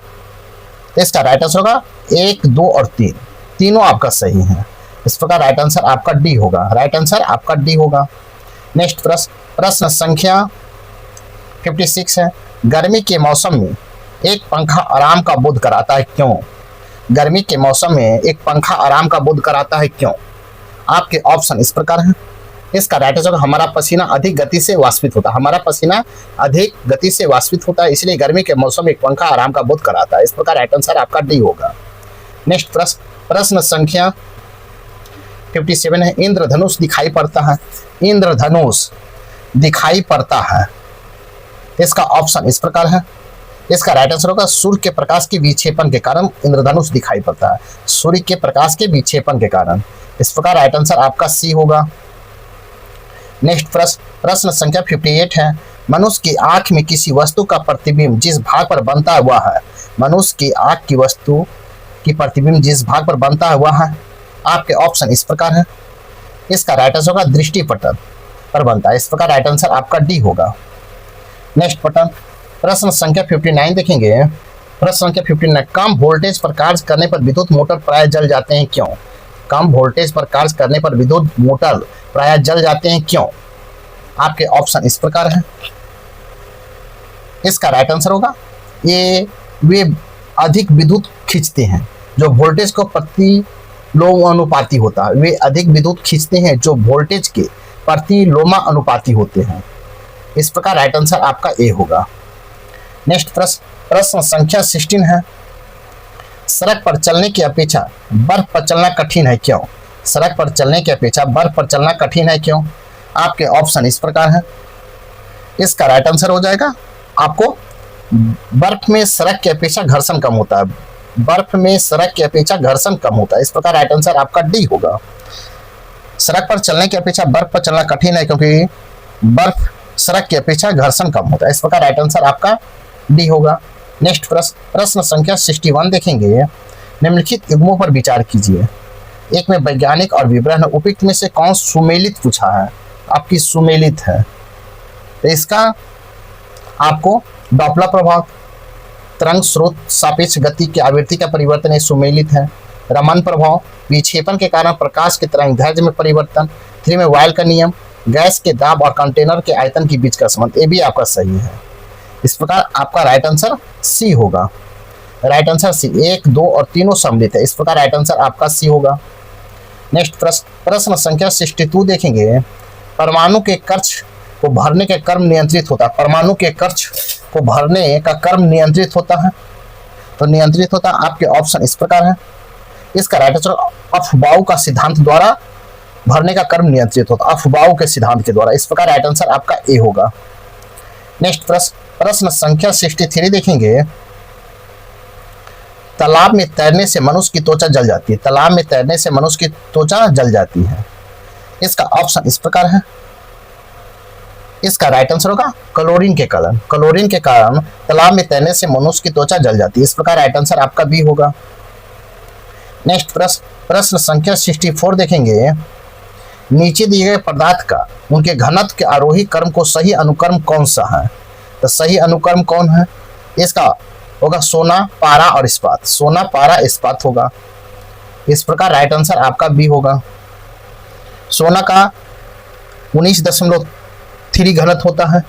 तो इसका राइट आंसर होगा 1, 2 और 3, तीनों आपका सही है। इस प्रकार राइट आंसर आपका डी होगा, राइट आंसर आपका डी होगा। नेक्स्ट प्रश्न संख्या 56 है, गर्मी के मौसम में एक पंखा आराम का बोध कराता है, क्यों? गर्मी के मौसम में एक पंखा आराम का बोध कराता है, क्यों? आपके ऑप्शन इस प्रकार हैं। इसका राइट आंसर हमारा पसीना अधिक गति से वाष्पित होता है, हमारा पसीना अधिक गति से वाष्पित होता है, इसलिए गर्मी के मौसम में एक पंखा आराम का बोध कराता है। इस प्रकार राइट आंसर आपका डी होगा। नेक्स्ट प्रश्न संख्या 57 है, इंद्रधनुष दिखाई पड़ता है, इंद्रधनुष दिखाई पड़ता है। इसका ऑप्शन इस प्रकार है। इसका राइट आंसर होगा सूर्य के प्रकाश के विक्षेपण के कारण इंद्रधनुष दिखाई पड़ता है, सूर्य के प्रकाश के विक्षेपण के कारण। इस प्रकार राइट आंसर आपका सी होगा। नेक्स्ट प्रश्न संख्या 58 है, मनुष्य की आंख में किसी वस्तु का प्रतिबिंब जिस भाग पर बनता हुआ है, मनुष्य की आंख की वस्तु की प्रतिबिंब जिस भाग पर बनता हुआ है। आपके ऑप्शन इस प्रकार है। इसका राइट आंसर होगा दृष्टिपटल पर बनता है, इस प्रकार राइट आंसर आपका डी होगा। नेक्स्ट प्रश्न संख्या 59 देखेंगे। प्रश्न संख्या 59, कम वोल्टेज पर कार्य करने पर विद्युत मोटर प्राय जल जाते हैं, क्यों? कम वोल्टेज पर कार्य करने पर विद्युत मोटर प्राय जल जाते हैं, क्यों? आपके ऑप्शन इस प्रकार है। इसका राइट आंसर होगा ये वे अधिक विद्युत खींचते हैं जो वोल्टेज को प्रतिलोमानुपाती होता है, वे अधिक विद्युत खींचते हैं जो वोल्टेज के प्रतिलोमानुपाती होते हैं। इस प्रकार राइट आंसर आपका ए होगा। नेक्स्ट प्रश्न संख्या 16 है, सड़क पर चलने की अपेक्षा बर्फ पर चलना कठिन है, क्यों? सड़क पर चलने की अपेक्षा बर्फ पर चलना कठिन है, क्यों? आपके ऑप्शन इस प्रकार है। इसका राइट आंसर हो जाएगा आपको बर्फ में सड़क की अपेक्षा घर्षण कम होता है, बर्फ में सड़क की अपेक्षा घर्षण कम होता है। इस प्रकार राइट आंसर आपका डी होगा। सड़क पर चलने की अपेक्षा बर्फ पर चलना कठिन है क्योंकि बर्फ सड़क की अपेक्षा घर्षण कम होता है। इस प्रकार राइट आंसर आपका डी होगा। नेक्स्ट प्रश्न संख्या 61 देखेंगे। निम्नलिखित युग्मों पर विचार कीजिए। एक में वैज्ञानिक और विवरण है, उपयुक्त में से कौन सुमेलित पूछा है? आपकी सुमेलित है, तो इसका आपको डॉपलर प्रभाव, तरंग स्रोत, सापेक्ष गति की आवृत्ति का परिवर्तन ये सुमेलित है। रमन प्रभाव, विक्षेपण के कारण प्रकाश के तरंगदैर्घ्य में परिवर्तन। 3 में वायल का नियम, गैस के दाब और कंटेनर के आयतन के बीच का संबंध, ये भी आपका सही है। इस प्रकार आपका राइट आंसर सी होगा। राइट आंसर सी, 1, 2 और तीनों सम्मिलित है। इस प्रकार राइट आंसर आपका सी होगा। नेक्स्ट प्रश्न संख्या 62 देखेंगे। परमाणु के कक्ष को भरने के कर्म नियंत्रित होता है, परमाणु के कक्ष को भरने का कर्म नियंत्रित होता है, तो नियंत्रित होता है। आपके ऑप्शन इस प्रकार है। इसका राइट आंसर अफबाऊ का सिद्धांत द्वारा भरने का कर्म नियंत्रित होता है, अफबाऊ के सिद्धांत के द्वारा। इस प्रकार राइट आंसर आपका ए होगा। नेक्स्ट प्रश्न संख्या 63 देखेंगे। तालाब में तैरने से मनुष्य की त्वचा जल जाती है, तालाब में तैरने से मनुष्य की त्वचा जल जाती है। इसका ऑप्शन इस प्रकार है। इसका राइट आंसर होगा क्लोरीन के कारण, क्लोरीन के कारण तालाब में तैरने से मनुष्य की त्वचा जल जाती है। इस प्रकार राइट आंसर आपका बी होगा। नेक्स्ट प्रश्न संख्या 64 देखेंगे। नीचे दिए गए पदार्थ का उनके घनत्व के आरोही क्रम को सही अनुक्रम कौन सा है? तो सही अनुक्रम कौन है? इसका होगा सोना, पारा और इस्पात, सोना, पारा, इस्पात होगा। इस प्रकार राइट आंसर आपका बी होगा। सोना का 19.3 घनत्व होता है,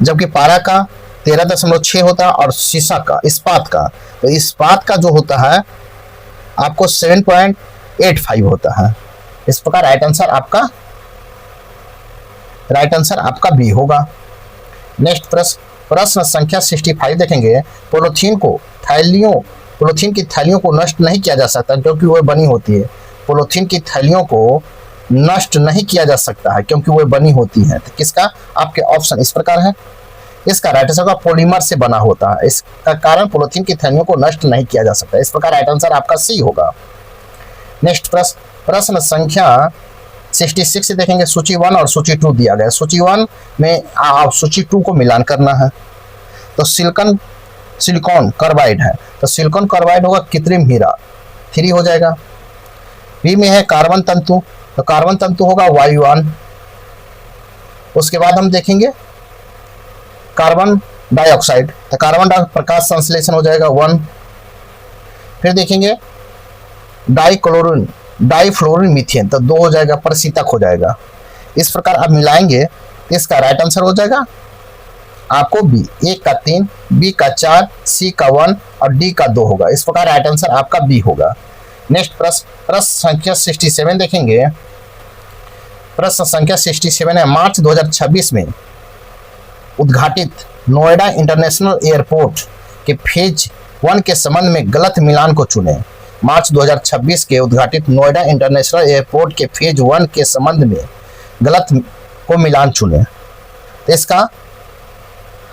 जबकि पारा का 13.6 होता है, और शीशा का, इस्पात का, तो इस्पात का जो होता है आपको 7.85 होता है। इस प्रकार राइट आंसर आपका बी होगा। नेक्स्ट प्रश्न संख्या 65 देखेंगे। पॉलीथीन की थैलियों को नष्ट नहीं किया जा सकता क्योंकि वह बनी होती है, पॉलीथीन की थैलियों को नष्ट नहीं किया जा सकता है क्योंकि वह बनी होती है। तो किसका? आपके ऑप्शन इस प्रकार है। इसका राइट आंसर पॉलीमर से बना होता है, इसका कारण पॉलीथीन की थैलियों को नष्ट नहीं किया जा सकता। इस प्रकार राइट आंसर आपका सी होगा। नेक्स्ट प्रश्न संख्या 66 देखेंगे। सूची 1 और सूची 2 दिया गया। सूची 1 में आप सूची 2 को मिलान करना है। तो सिलिकॉन कार्बाइड है, तो सिलिकॉन कार्बाइड होगा कृत्रिम हीरा, 3 हो जाएगा। बी में है कार्बन तंतु, तो कार्बन तंतु होगा वायुयान। उसके बाद हम देखेंगे कार्बन डाइऑक्साइड, तो कार्बन डाइऑक्साइड प्रकाश संश्लेषण हो जाएगा 1। फिर देखेंगे डाइक्लोरीन डाइफ्लोरीन मीथेन, तो 2 हो जाएगा, प्रशीतक हो जाएगा। इस प्रकार आप मिलाएंगे तो इसका राइट आंसर हो जाएगा आपको बी, ए का 3, बी का 4, सी का 1 और डी का 2 होगा। इस प्रकार राइट आंसर आपका बी होगा। नेक्स्ट प्रश्न संख्या 67 देखेंगे। प्रश्न संख्या 67 है, मार्च 2026 में उद्घाटित नोएडा इंटरनेशनल एयरपोर्ट के फेज 1 के संबंध में गलत मिलान को चुने। मार्च 2026 के उद्घाटित नोएडा इंटरनेशनल एयरपोर्ट के फेज 1 के संबंध में गलत को मिलान चुने। तो इसका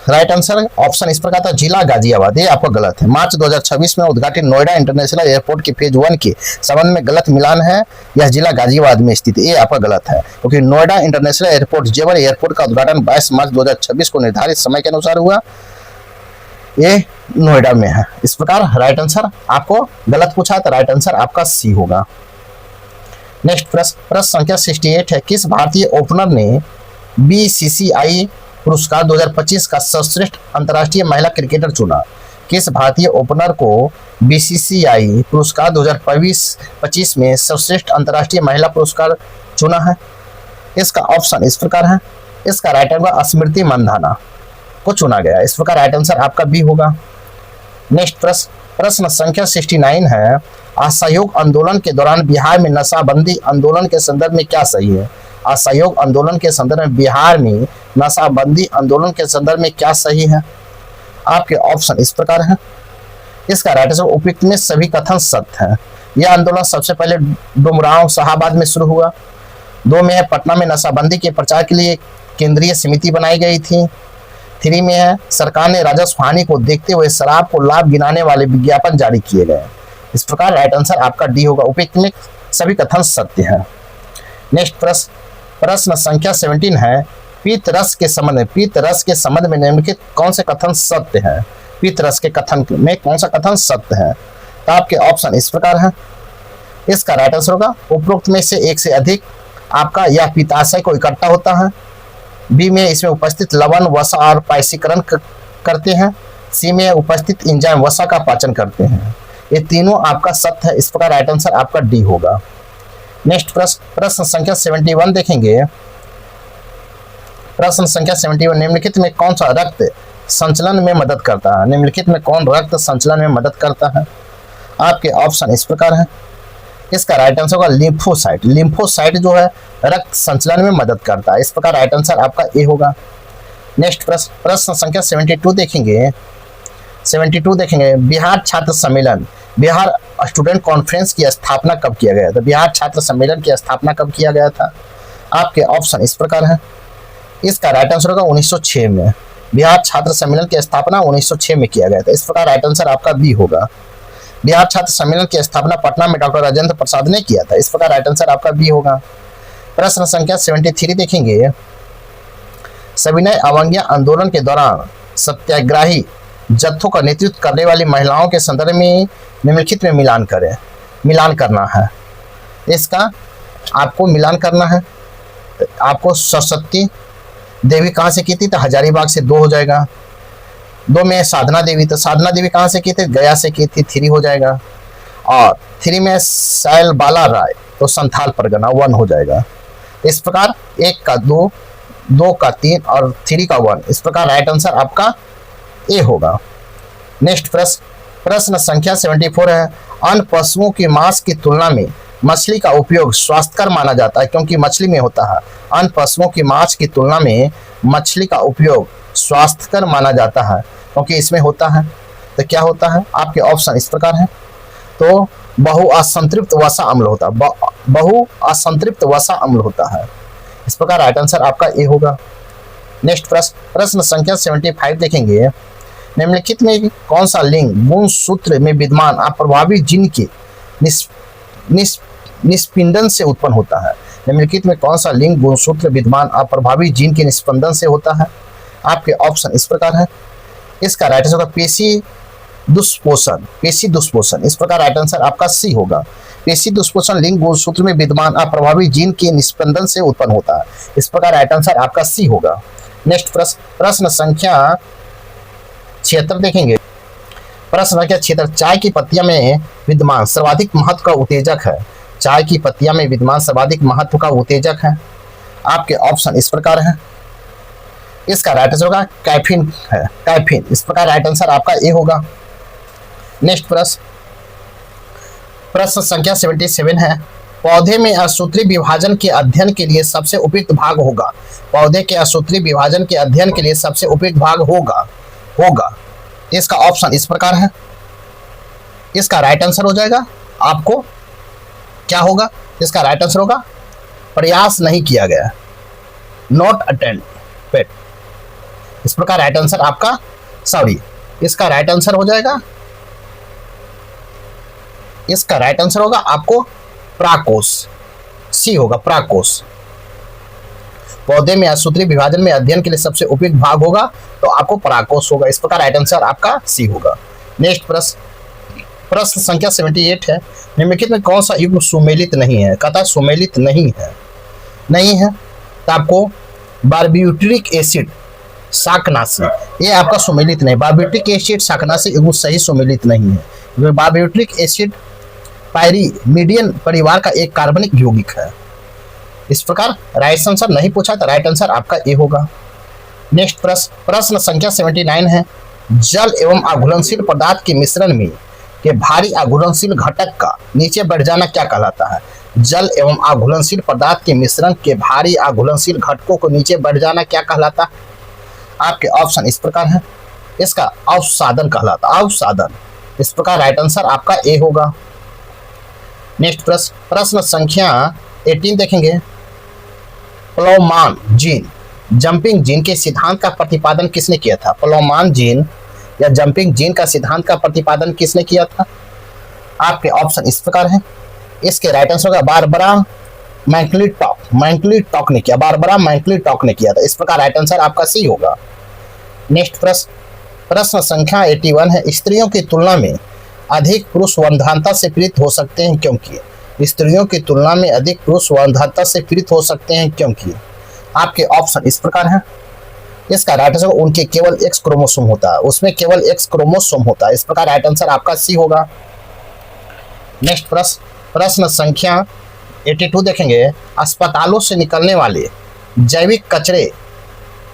राइट आंसर ऑप्शन इस प्रकार था, जिला गाजियाबाद। ये आपका गलत है। मार्च 2026 में उद्घाटित नोएडा इंटरनेशनल एयरपोर्ट के फेज 1 के संबंध में गलत मिलान है, यह जिला गाजियाबाद में स्थित है। ये आपका गलत है, क्योंकि नोएडा इंटरनेशनल एयरपोर्ट जेवर एयरपोर्ट का उद्घाटन 22 मार्च 2026 को निर्धारित समय के अनुसार हुआ। ये नोएडा में है। इस प्रकार राइट आंसर आपको गलत पूछा, तो राइट आंसर आपका सी होगा। नेक्स्ट प्रश्न संख्या 68 है, किस भारतीय ओपनर ने बीसीसीआई पुरस्कार 2025 का सर्वश्रेष्ठ अंतर्राष्ट्रीय महिला क्रिकेटर चुना? किस भारतीय ओपनर को बीसीसीआई पुरस्कार 2025 में सर्वश्रेष्ठ अंतर्राष्ट्रीय महिला पुरस्कार चुना है? इसका ऑप्शन इस प्रकार है। इसका राइट आंसर स्मृति मंधाना को चुना गया। इस प्रकार राइट आंसर आपका बी होगा। नेक्स्ट प्रश्न संख्या 69 है, असहयोग आंदोलन के दौरान बिहार में नशाबंदी आंदोलन के संदर्भ में क्या सही है? असहयोग आंदोलन के संदर्भ में बिहार में नशाबंदी आंदोलन के संदर्भ में क्या सही है? आपके ऑप्शन इस प्रकार है। इसका राइट आंसर उपयुक्त में सभी कथन सत्य है। यह आंदोलन सबसे पहले डुमरांव शाहाबाद में शुरू हुआ। 2 में है, पटना में नशाबंदी के प्रचार के लिए केंद्रीय समिति बनाई गई थी। 3 में है, सरकार ने राजस्व हानि को देखते हुए शराब को लाभ गिनाने वाले विज्ञापन जारी किए गए। इस प्रकार राइट आंसर आपका डी होगा। उपयुक्त में सभी कथन सत्य है। नेक्स्ट प्रश्न संख्या 17 है, पीत रस के संबंध में निम्नलिखित कौन से कथन सत्य है? पीत रस के कथन में कौन सा कथन सत्य है? तो आपके ऑप्शन इस प्रकार है। इसका राइट आंसर होगा, उपरोक्त में से एक से अधिक आपका यह पित्ताशय को इकट्ठा होता है। बी में इसमें उपस्थित लवण वसा और पाइसीकरण करते हैं। सी में उपस्थित एंजाइम वसा का पाचन करते हैं। ये तीनों आपका सत्य है। इस प्रकार राइट आंसर आपका डी होगा। नेक्स्ट प्रश्न संख्या 71 देखेंगे। प्रश्न संख्या 71, निम्नलिखित में कौन सा रक्त संचलन में मदद करता है? निम्नलिखित में कौन रक्त संचलन में मदद करता है? आपके ऑप्शन इस प्रकार है। इसका राइट आंसर होगा लिम्फोसाइट। लिम्फोसाइट जो है रक्त संचलन में मदद करता है। इस प्रकार राइट आंसर आपका ए होगा। नेक्स्ट प्रश्न संख्या 72 देखेंगे। 72 देखेंगे, बिहार छात्र सम्मेलन, बिहार स्टूडेंट कॉन्फ्रेंस की स्थापना कब किया गया था? बिहार छात्र सम्मेलन की स्थापना कब किया गया था? आपके ऑप्शन इस प्रकार है। इसका राइट आंसर होगा 1906 में। बिहार छात्र सम्मेलन की स्थापना 1906 में किया गया था। इस प्रकार राइट आंसर आपका बी होगा। बिहार छात्र सम्मेलन की स्थापना पटना में डॉक्टर राजेंद्र प्रसाद ने किया था। इस प्रकार राइट आंसर आपका बी होगा। प्रश्न संख्या 73 देखेंगे। सविनय अवज्ञा आंदोलन के दौरान सत्याग्रही जत्थों का नेतृत्व करने वाली महिलाओं के संदर्भ में निम्नलिखित में मिलान करना है। इसका आपको मिलान करना है। आपको सरस्वती देवी कहाँ से की थी? तो हजारीबाग से 2 हो जाएगा। 2 में साधना देवी, तो साधना देवी कहाँ से की थी? गया से की थी, 3 हो जाएगा। और 3 में सैल बाला राय, तो संथाल परगना 1 हो जाएगा। इस प्रकार 1 का 2, 2 का 3 और 3 का 1। इस प्रकार राइट आंसर आपका ए होगा। नेक्स्ट प्रश्न संख्या 74 है, अन्य पशुओं के मांस की तुलना में मछली का उपयोग स्वास्थ्यकर माना जाता है क्योंकि मछली में होता है। अन्य पशुओं की मांस की तुलना में मछली का उपयोग स्वास्थ्यकर माना जाता है क्योंकि इसमें होता है। तो क्या होता है? आपके ऑप्शन इस प्रकार है। तो बहुअसंतृप्त वसा अम्ल होता है। बहुअसंतृप्त वसा अम्ल होता है। इस प्रकार राइट आंसर आपका ए होगा। नेक्स्ट प्रश्न संख्या 75 देखेंगे। निम्नलिखित में कौन सा लिंग गुणसूत्र में विद्यमान अप्रभावी जीन के निस्पंदन से उत्पन्न होता है? निम्नलिखित में कौन सा लिंग गुणसूत्र विद्यमान अप्रभावी जीन के निस्पंदन से होता है? आपके ऑप्शन इस प्रकार है। इसका राइट आंसर होगा पेशी दुष्पोषण। इस प्रकार राइट आंसर आपका सी होगा। पेशी दुष्पोषण लिंग गुणसूत्र में विद्यमान अप्रभावी जीन के निस्पंदन से उत्पन्न होता है। इस प्रकार राइट आंसर आपका सी होगा। नेक्स्ट प्रश्न संख्या 76 देखेंगे। प्रश्न संख्या 76, चाय की पत्तियां में विद्यमान सर्वाधिक महत्व का उत्तेजक है। चाय की पत्तियां में विद्यमान सर्वाधिक महत्व का उत्तेजक है। आपके ऑप्शन इस प्रकार है। इसका राइट आंसर होगा कैफीन है, कैफीन। इस प्रकार राइट आंसर आपका ए होगा। नेक्स्ट प्रश्न संख्या 77 है। पौधे में असूत्री विभाजन के अध्ययन के लिए सबसे उपयुक्त भाग होगा। पौधे के असूत्री विभाजन के अध्ययन के लिए सबसे उपयुक्त भाग होगा। इसका ऑप्शन इस प्रकार है। इसका राइट आंसर हो जाएगा आपको क्या होगा? इसका राइट आंसर होगा प्रयास नहीं किया गया, नॉट अटेम्प्टेड। इस प्रकार राइट आंसर आपका इसका राइट आंसर हो जाएगा, इसका राइट आंसर होगा आपको प्राकोष, सी होगा प्राकोष। पौधे में असूत्री विभाजन में अध्ययन के लिए सबसे उपयुक्त भाग होगा तो आपको प्राकोष होगा। इस प्रकार राइट आंसर आपका सी होगा। नेक्स्ट प्रश्न संख्या 78 है। निम्नलिखित में कौन सा युग्म सुमेलित नहीं है? कथा सुमेलित नहीं है तो आपको बारब्यूटिक एसिड शाकनाशी, ये आपका सुमेलित नहीं। बारब्यूटिक एसिड शाकनाशी युग्म सही सुमेलित नहीं है। बारब्यूटिक एसिड पायरिमिडियन परिवार का एक कार्बनिक यौगिक है। इस प्रकार राइट आंसर नहीं पूछा तो राइट आंसर आपका ए होगा। नेक्स्ट प्रश्न संख्या 79 है। जल एवं अघुलनशील पदार्थ के मिश्रण में के भारी अघुलनशील घटक का नीचे बढ़ जाना क्या कहलाता है? जल एवं अघुलनशील पदार्थ के मिश्रण के भारी अघुलनशील घटकों को नीचे बढ़ जाना क्या कहलाता है? आपके ऑप्शन इस प्रकार है। इसका अवसादन कहलाता, अवसादन। इस प्रकार राइट आंसर आपका ए होगा। नेक्स्ट प्रश्न संख्या 18 देखेंगे। प्लोमान जीन जंपिंग जीन के सिद्धांत का प्रतिपादन किसने किया था? प्लोमान जीन या जंपिंग जीन का सिद्धांत का प्रतिपादन किसने किया था? आपके ऑप्शन इस प्रकार है। इसके राइट आंसर होगा बारबरा मैक्लिंटॉक ने किया, बारबरा मैक्लिंटॉक ने किया था। इस प्रकार राइट आंसर आपका सी होगा। नेक्स्ट प्रश्न संख्या 81 है। स्त्रियों की तुलना में अधिक पुरुष वंध्यात्वता से पीड़ित हो सकते हैं क्योंकि? स्त्रियों की तुलना में अधिक पुरुष वंध्यात्वता से पीड़ित हो सकते हैं क्योंकि? आपके ऑप्शन इस प्रकार है। इसका राइट आंसर उनके केवल एक्स क्रोमोसोम होता है, उसमें केवल एक्स क्रोमोसोम होता है। इस प्रकार राइट आंसर आपका सी होगा। नेक्स्ट प्रश्न संख्या 82 देखेंगे। अस्पतालों से निकलने वाले जैविक कचरे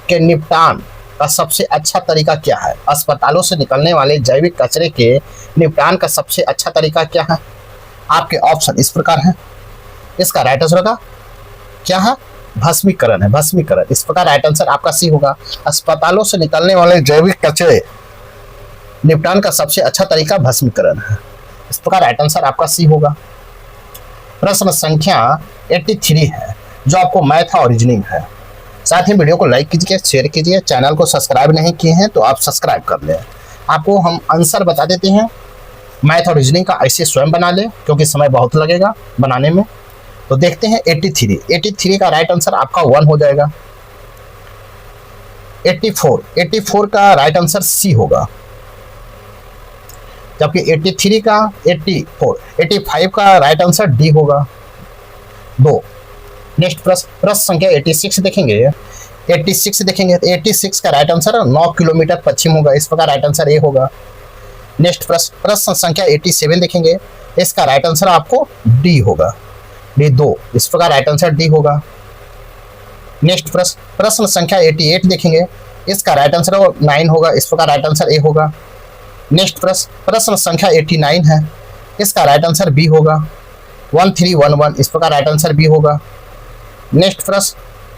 के निपटान का सबसे अच्छा तरीका क्या है? अस्पतालों से निकलने वाले जैविक कचरे के निपटान का सबसे अच्छा तरीका क्या है? आपके ऑप्शन इस प्रकार है। इसका राइट आंसर होगा क्या है? भस्मीकरण है, भस्मीकरण। इस प्रकार राइट आंसर आपका सी होगा। अस्पतालों से निकलने वाले जैविक कचरे निपटान का सबसे अच्छा तरीका भस्मीकरण है। इस प्रकार राइट आंसर आपका सी होगा। प्रश्न संख्या 83 है जो आपको मैथ और रीजनिंग है। साथ ही वीडियो को लाइक कीजिए, शेयर कीजिए। चैनल को सब्सक्राइब नहीं किए हैं तो आप सब्सक्राइब कर लें। आपको हम आंसर बता देते हैं मैथ और रीजनिंग का, ऐसे स्वयं बना लें क्योंकि समय बहुत लगेगा बनाने में। तो देखते हैं 83 का राइट आंसर आपका 1 हो जाएगा। 84 का राइट आंसर सी होगा, जबकि 83 का 85 का राइट आंसर डी होगा 2। नेक्स्ट प्रश्न संख्या 86 देखेंगे। 86 का राइट आंसर 9 किलोमीटर पश्चिम होगा। इस प्रकार राइट आंसर ए होगा। नेक्स्ट प्रश्न संख्या 87 देखेंगे। इसका राइट आंसर आपको डी होगा, डी 2। इस प्रकार राइट आंसर डी होगा। नेक्स्ट प्रश्न संख्या 88 देखेंगे। इसका राइट आंसर 9 होगा। इस प्रकार राइट आंसर ए होगा। नेक्स्ट प्रश्न संख्या 89 है। इसका राइट आंसर बी होगा, 1311। इस प्रकार राइट आंसर बी होगा। नेक्स्ट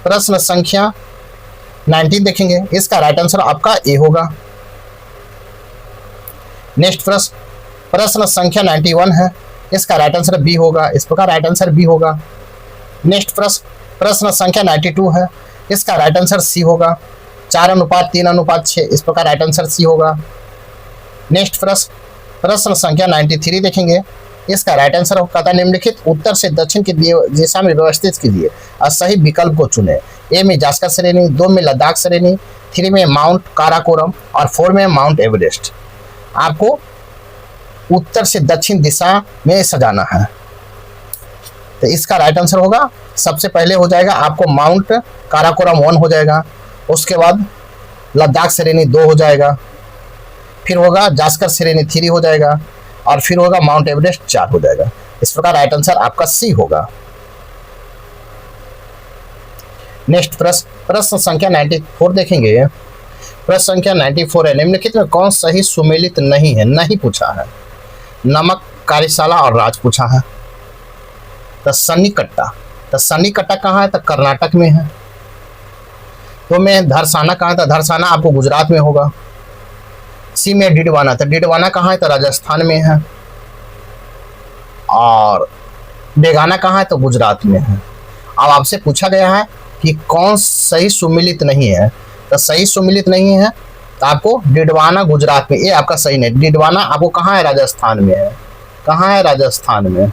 प्रश्न संख्या 19 देखेंगे। इसका राइट आंसर आपका ए होगा। नेक्स्ट प्रश्न संख्या 91 है। इसका राइट आंसर बी होगा। इस प्रकार राइट आंसर बी होगा। नेक्स्ट प्रश्न संख्या 92 है। इसका राइट आंसर सी होगा, 4:3:6। इस प्रकार राइट आंसर सी होगा। नेक्स्ट प्रश्न संख्या 93 देखेंगे। इसका राइट आंसर होगा निम्नलिखित उत्तर से दक्षिण की दिशा में व्यवस्थित कीजिए और सही विकल्प को चुने। ए में जास्कर श्रेणी, 2 में लद्दाख श्रेणी, 3 में माउंट काराकोरम और 4 में माउंट एवरेस्ट। आपको उत्तर से दक्षिण दिशा में सजाना है। तो इसका राइट आंसर होगा, सबसे पहले हो जाएगा आपको माउंट काराकोरम 1 हो जाएगा, उसके बाद लद्दाख श्रेणी 2 हो जाएगा, फिर होगा जास्कर श्रेणी 3 हो जाएगा, और फिर होगा माउंट एवरेस्ट 4 हो जाएगा। इस प्रकार राइट आंसर आपका सी होगा। नेक्स्ट प्रश्न संख्या 94 देखेंगे। प्रश्न संख्या 94 है, निम्नलिखित में कौन सही सुमेलित नहीं है? नहीं पूछा है, नमक, कार्यशाला और राज पूछा है। तो सन्निकट्टा कहाँ है? तो कर्नाटक में है। तो में धरसाना कहाँ है? तो धरसाना आपको गुजरात में होगा। सी में डिडवाना, तो डिडवाना कहाँ है? तो राजस्थान में है। और बेगाना कहाँ है? तो गुजरात में है। अब आपसे पूछा गया है कि कौन सही सुमिलित नहीं है, तो सही सुमिलित नहीं है तो आपको डिडवाना गुजरात में, ये आपका सही नहीं। डिडवाना आपको कहाँ है? राजस्थान में है। कहाँ है? राजस्थान में।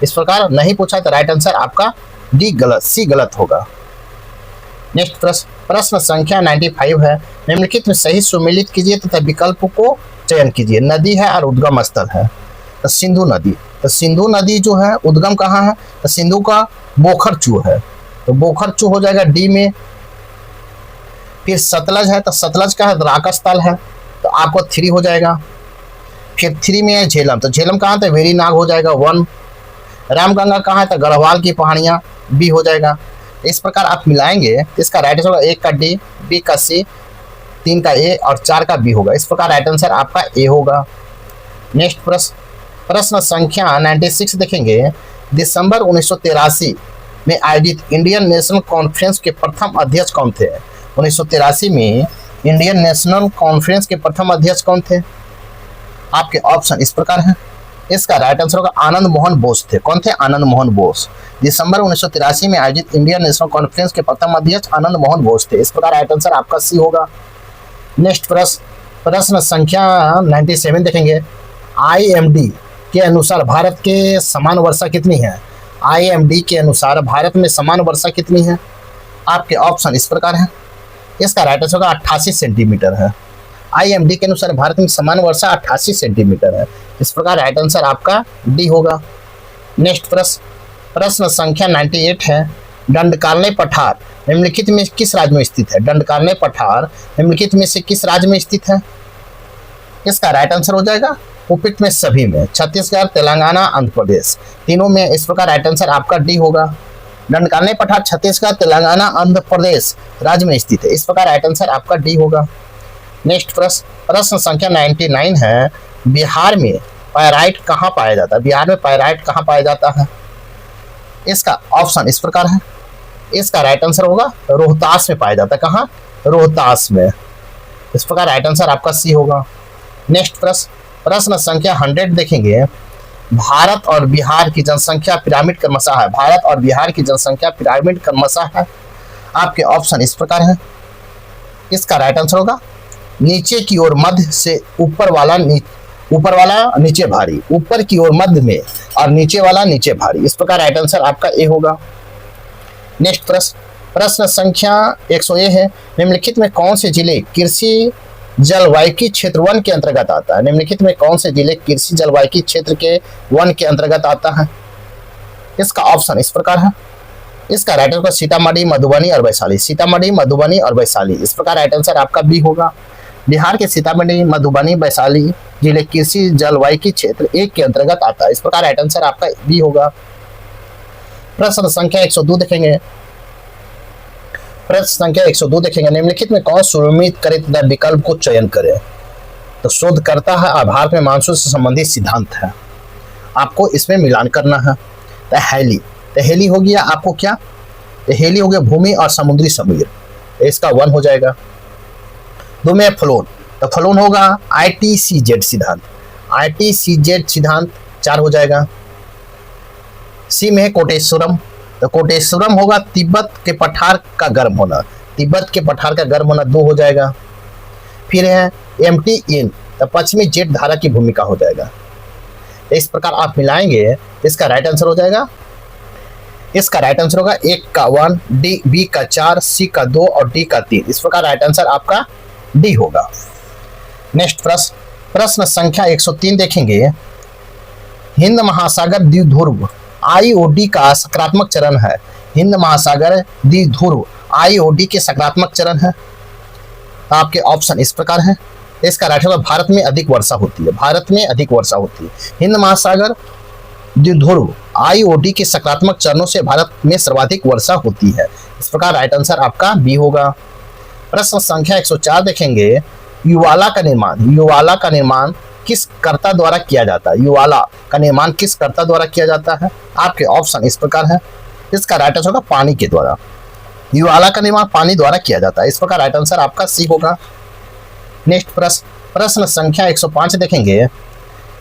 इस प्रकार नहीं पूछा तो राइट आंसर आपका डी गलत, सी गलत होगा। नेक्स्ट प्रश्न संख्या 95 है, निम्नलिखित में सही सुमिलित कीजिए तथा विकल्प को चयन कीजिए। नदी है और उद्गम स्थल है। तो सिंधु नदी, तो सिंधु नदी जो है उद्गम कहाँ है? तो सिंधु का बोखरचू है, तो बोखरचू हो जाएगा डी में। फिर सतलज है, तो सतलज का है राकस्थल है, तो आपको 3 हो जाएगा। फिर 3 में है झेलम, तो झेलम कहाँ? तो वेरीनाग हो जाएगा 1। रामगंगा कहाँ है? तो गढ़वाल की पहाड़ियाँ, बी हो जाएगा। इस प्रकार आप मिलाएंगे इसका राइट आंसर होगा 1 का डी, बी का सी, 3 का ए और 4 का बी होगा। इस प्रकार राइट आंसर आपका ए होगा। नेक्स्ट प्रश्न संख्या 96 देखेंगे। दिसंबर 1983 में आयोजित इंडियन नेशनल कॉन्फ्रेंस के प्रथम अध्यक्ष कौन थे? 1983 में इंडियन नेशनल कॉन्फ्रेंस के प्रथम अध्यक्ष कौन थे? आपके ऑप्शन इस प्रकार हैं। इसका राइट आंसर होगा आनंद मोहन बोस थे। कौन थे? आनंद मोहन बोस। दिसंबर 1983 में आयोजित इंडियन नेशनल कॉन्फ्रेंस के प्रथम अध्यक्ष आनंद मोहन बोस थे। इस प्रकार राइट आंसर आपका सी होगा। नेक्स्ट प्रश्न संख्या 97 देखेंगे। IMD के अनुसार भारत के समान वर्षा कितनी है? IMD के अनुसार भारत में समान वर्षा कितनी है? आपके ऑप्शन इस प्रकार है। इसका राइट आंसर होगा 88 सेंटीमीटर है। IMD के अनुसार भारत में समान वर्षा 88 सेंटीमीटर है। इस प्रकार राइट आंसर आपका डी होगा। नेक्स्ट प्रश्न संख्या 98 है। दंडकारण्य पठार निम्नलिखित में किस राज्य में स्थित है? दंडकारण्य पठार निम्नलिखित में से किस राज्य में स्थित है? इसका राइट आंसर हो जाएगा उपयुक्त में सभी में, छत्तीसगढ़, तेलंगाना, आंध्र प्रदेश, तीनों में। इस प्रकार राइट आंसर आपका डी होगा। दंडकारण्य पठार छत्तीसगढ़, तेलंगाना, आंध्र प्रदेश राज्य में स्थित है। इस प्रकार राइट आंसर आपका डी होगा। नेक्स्ट प्रश्न संख्या 99 है। बिहार में पायराइट कहाँ पाया जाता है? बिहार में पायराइट कहाँ पाया जाता है? इसका ऑप्शन इस प्रकार है। इसका राइट आंसर होगा रोहतास में पाया जाता है। कहाँ? रोहतास में। इस प्रकार राइट आंसर आपका सी होगा। नेक्स्ट प्रश्न संख्या 100 देखेंगे। भारत और बिहार की जनसंख्या पिरामिड क्रमशः है। भारत और बिहार की जनसंख्या पिरामिड क्रमशः है। आपके ऑप्शन इस प्रकार है। इसका राइट आंसर होगा नीचे की ओर मध्य से ऊपर वाला नीचे भारी, ऊपर की ओर मध्य में और नीचे वाला नीचे भारी। इस प्रकार राइट आंसर आपका ए होगा। नेक्स्ट प्रश्न संख्या 100 है। निम्नलिखित में कौन से जिले कृषि जलवायु क्षेत्र 1 के अंतर्गत आता है? निम्नलिखित में कौन से जिले कृषि जलवायु क्षेत्र के 1 के अंतर्गत आता है? इसका ऑप्शन इस प्रकार है। इसका राइट आंसर सीतामढ़ी, मधुबनी और वैशाली। सीतामढ़ी, मधुबनी और वैशाली। इस प्रकार राइट आंसर आपका बी होगा। बिहार के सीतामढ़ी, मधुबनी, वैशाली जिले कृषि जलवायु क्षेत्र 1 के अंतर्गत आता है। इस प्रकार राइट आंसर आपका बी होगा। प्रश्न संख्या 102 देखेंगे। प्रश्न संख्या 102 देखेंगे। निम्नलिखित में कौन सुनिश्चित करे तथा विकल्प को चयन करे? तो शोध करता है और भारत में मानसून से संबंधित सिद्धांत है। आपको इसमें मिलान करना है। तहेली हो गया आपको क्या? तहेली हो गया भूमि और समुद्री समीर। इसका 1 हो जाएगा। 2 में फ्लोन, तो फ्लोन होगा ITCZ सिद्धांत। ITCZ सिद्धांत 4 हो जाएगा। सी में है कोटेश्वरम, तो कोटेश्वरम होगा तिब्बत के पठार का गर्म होना। तिब्बत के पठार का गर्म होना 2 हो जाएगा। फिर है MTN, तो पश्चिमी जेट धारा की भूमिका हो जाएगा। इस प्रकार आप मिलाएंगे इसका राइट आंसर हो जाएगा। इसका राइट आंसर होगा 1 का 1, डी, बी का 4, सी का 2 और डी का 3। इस प्रकार राइट आंसर आपका डी होगा। नेक्स्ट प्रश्न संख्या 103 देखेंगे। हिंद महासागर द्विध्रुव IOD का सकारात्मक चरण है। हिंद महासागर द्विध्रुव IOD के सकारात्मक चरण है। आपके ऑप्शन इस प्रकार है। इसका राइट होगा भारत में अधिक वर्षा होती है, भारत में अधिक वर्षा होती है। हिंद महासागर द्विध्रुव आईओडी के सकारात्मक चरणों से भारत में सर्वाधिक वर्षा होती है। इस प्रकार राइट आंसर आपका बी होगा। प्रश्न संख्या 104 देखेंगे, युवाला का निर्माण किस कर्ता द्वारा किया जाता है? युवाला का निर्माण किस कर्ता द्वारा किया जाता है? आपके ऑप्शन इस प्रकार है। इसका राइट आंसर होगा पानी के द्वारा। युवाला का निर्माण पानी द्वारा किया जाता है। इस प्रकार राइट आंसर आपका सी होगा। नेक्स्ट प्रश्न संख्या 105 देखेंगे,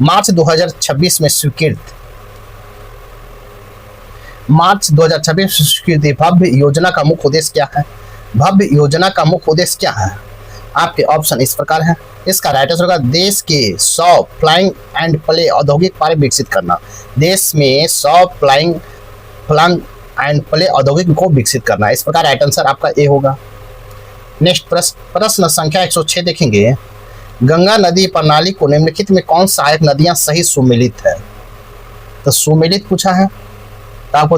मार्च 2026 में स्वीकृत भव्य योजना का मुख्य उद्देश्य क्या है? भव्य योजना का मुख्य उद्देश्य क्या है? आपके ऑप्शन इस प्रकार है। इसका राइट आंसर होगा देश के 100 फ्लाइंग एंड प्ले औद्योगिक पार्क विकसित करना। देश में 100 फ्लाइंग एंड प्ले औद्योगिक को विकसित करना। इस प्रकार राइट आंसर आपका ए होगा। नेक्स्ट प्रश्न संख्या 106 देखेंगे, गंगा नदी प्रणाली को निम्नलिखित में कौन सहायक नदियां सही सुमेलित है? तो सुमेलित पूछा है तो आपको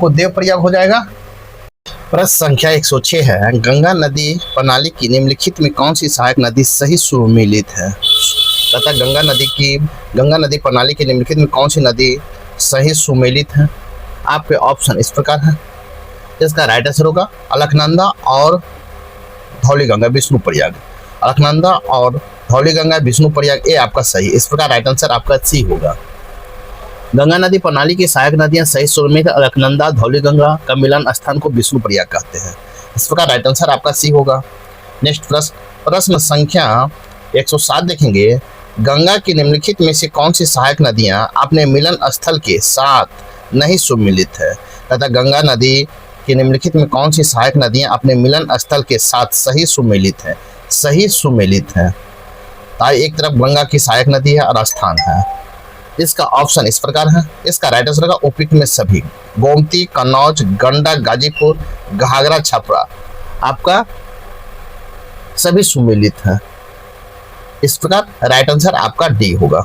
देवप्रयाग हो जाएगा। प्रश्न संख्या 106 है, गंगा नदी प्रणाली की निम्नलिखित में कौन सी सहायक नदी सही सुमेलित है? तथा गंगा नदी प्रणाली की निम्नलिखित में कौन सी नदी सही सुमेलित है? आपके ऑप्शन इस प्रकार है। इसका राइट आंसर होगा अलकनंदा और धौलीगंगा विष्णुप्रयाग। अलकनंदा और धौलीगंगा विष्णुप्रयाग ए आपका सही। इस प्रकार राइट आंसर आपका सी होगा। गंगा नदी प्रणाली की सहायक नदियां सही सुमेलित अलकनंदा धौलीगंगा का मिलन स्थान को विष्णुप्रयाग कहते हैं। इस प्रकार राइट आंसर आपका सी होगा। नेक्स्ट प्रश्न संख्या 107 देखेंगे, गंगा की निम्नलिखित में से कौन सी सहायक नदियां अपने मिलन स्थल के साथ नहीं सुमेलित है? तथा गंगा नदी की निम्नलिखित में कौन सी सहायक नदियां अपने मिलन स्थल के साथ सही सुमेलित है? एक तरफ गंगा की सहायक नदी है और स्थान है। इसका ऑप्शन इस प्रकार है। इसका राइट आंसर होगा उपयुक्त में सभी, गोमती, कन्नौज, गंडक, गाजीपुर, घाघरा, छपरा आपका सभी सुमेलित है। इस प्रकार राइट आंसर आपका डी होगा।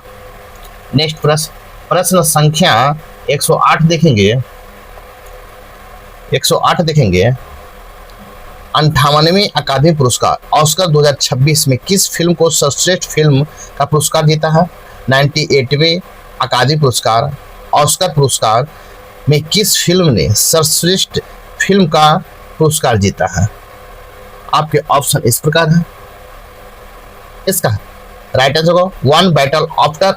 नेक्स्ट प्रश्न संख्या 108 देखेंगे। 58वें अकादमी पुरस्कार ऑस्कर 2026 में किस फिल्म को सर्वश्रेष्ठ फिल्म का पुरस्कार जीता है? 98वें अकादमी पुरस्कार ऑस्कर पुरस्कार में किस फिल्म ने सर्वश्रेष्ठ फिल्म का पुरस्कार जीता है? आपके ऑप्शन इस प्रकार है। इसका राइट आंसर होगा वन बैटल आफ्टर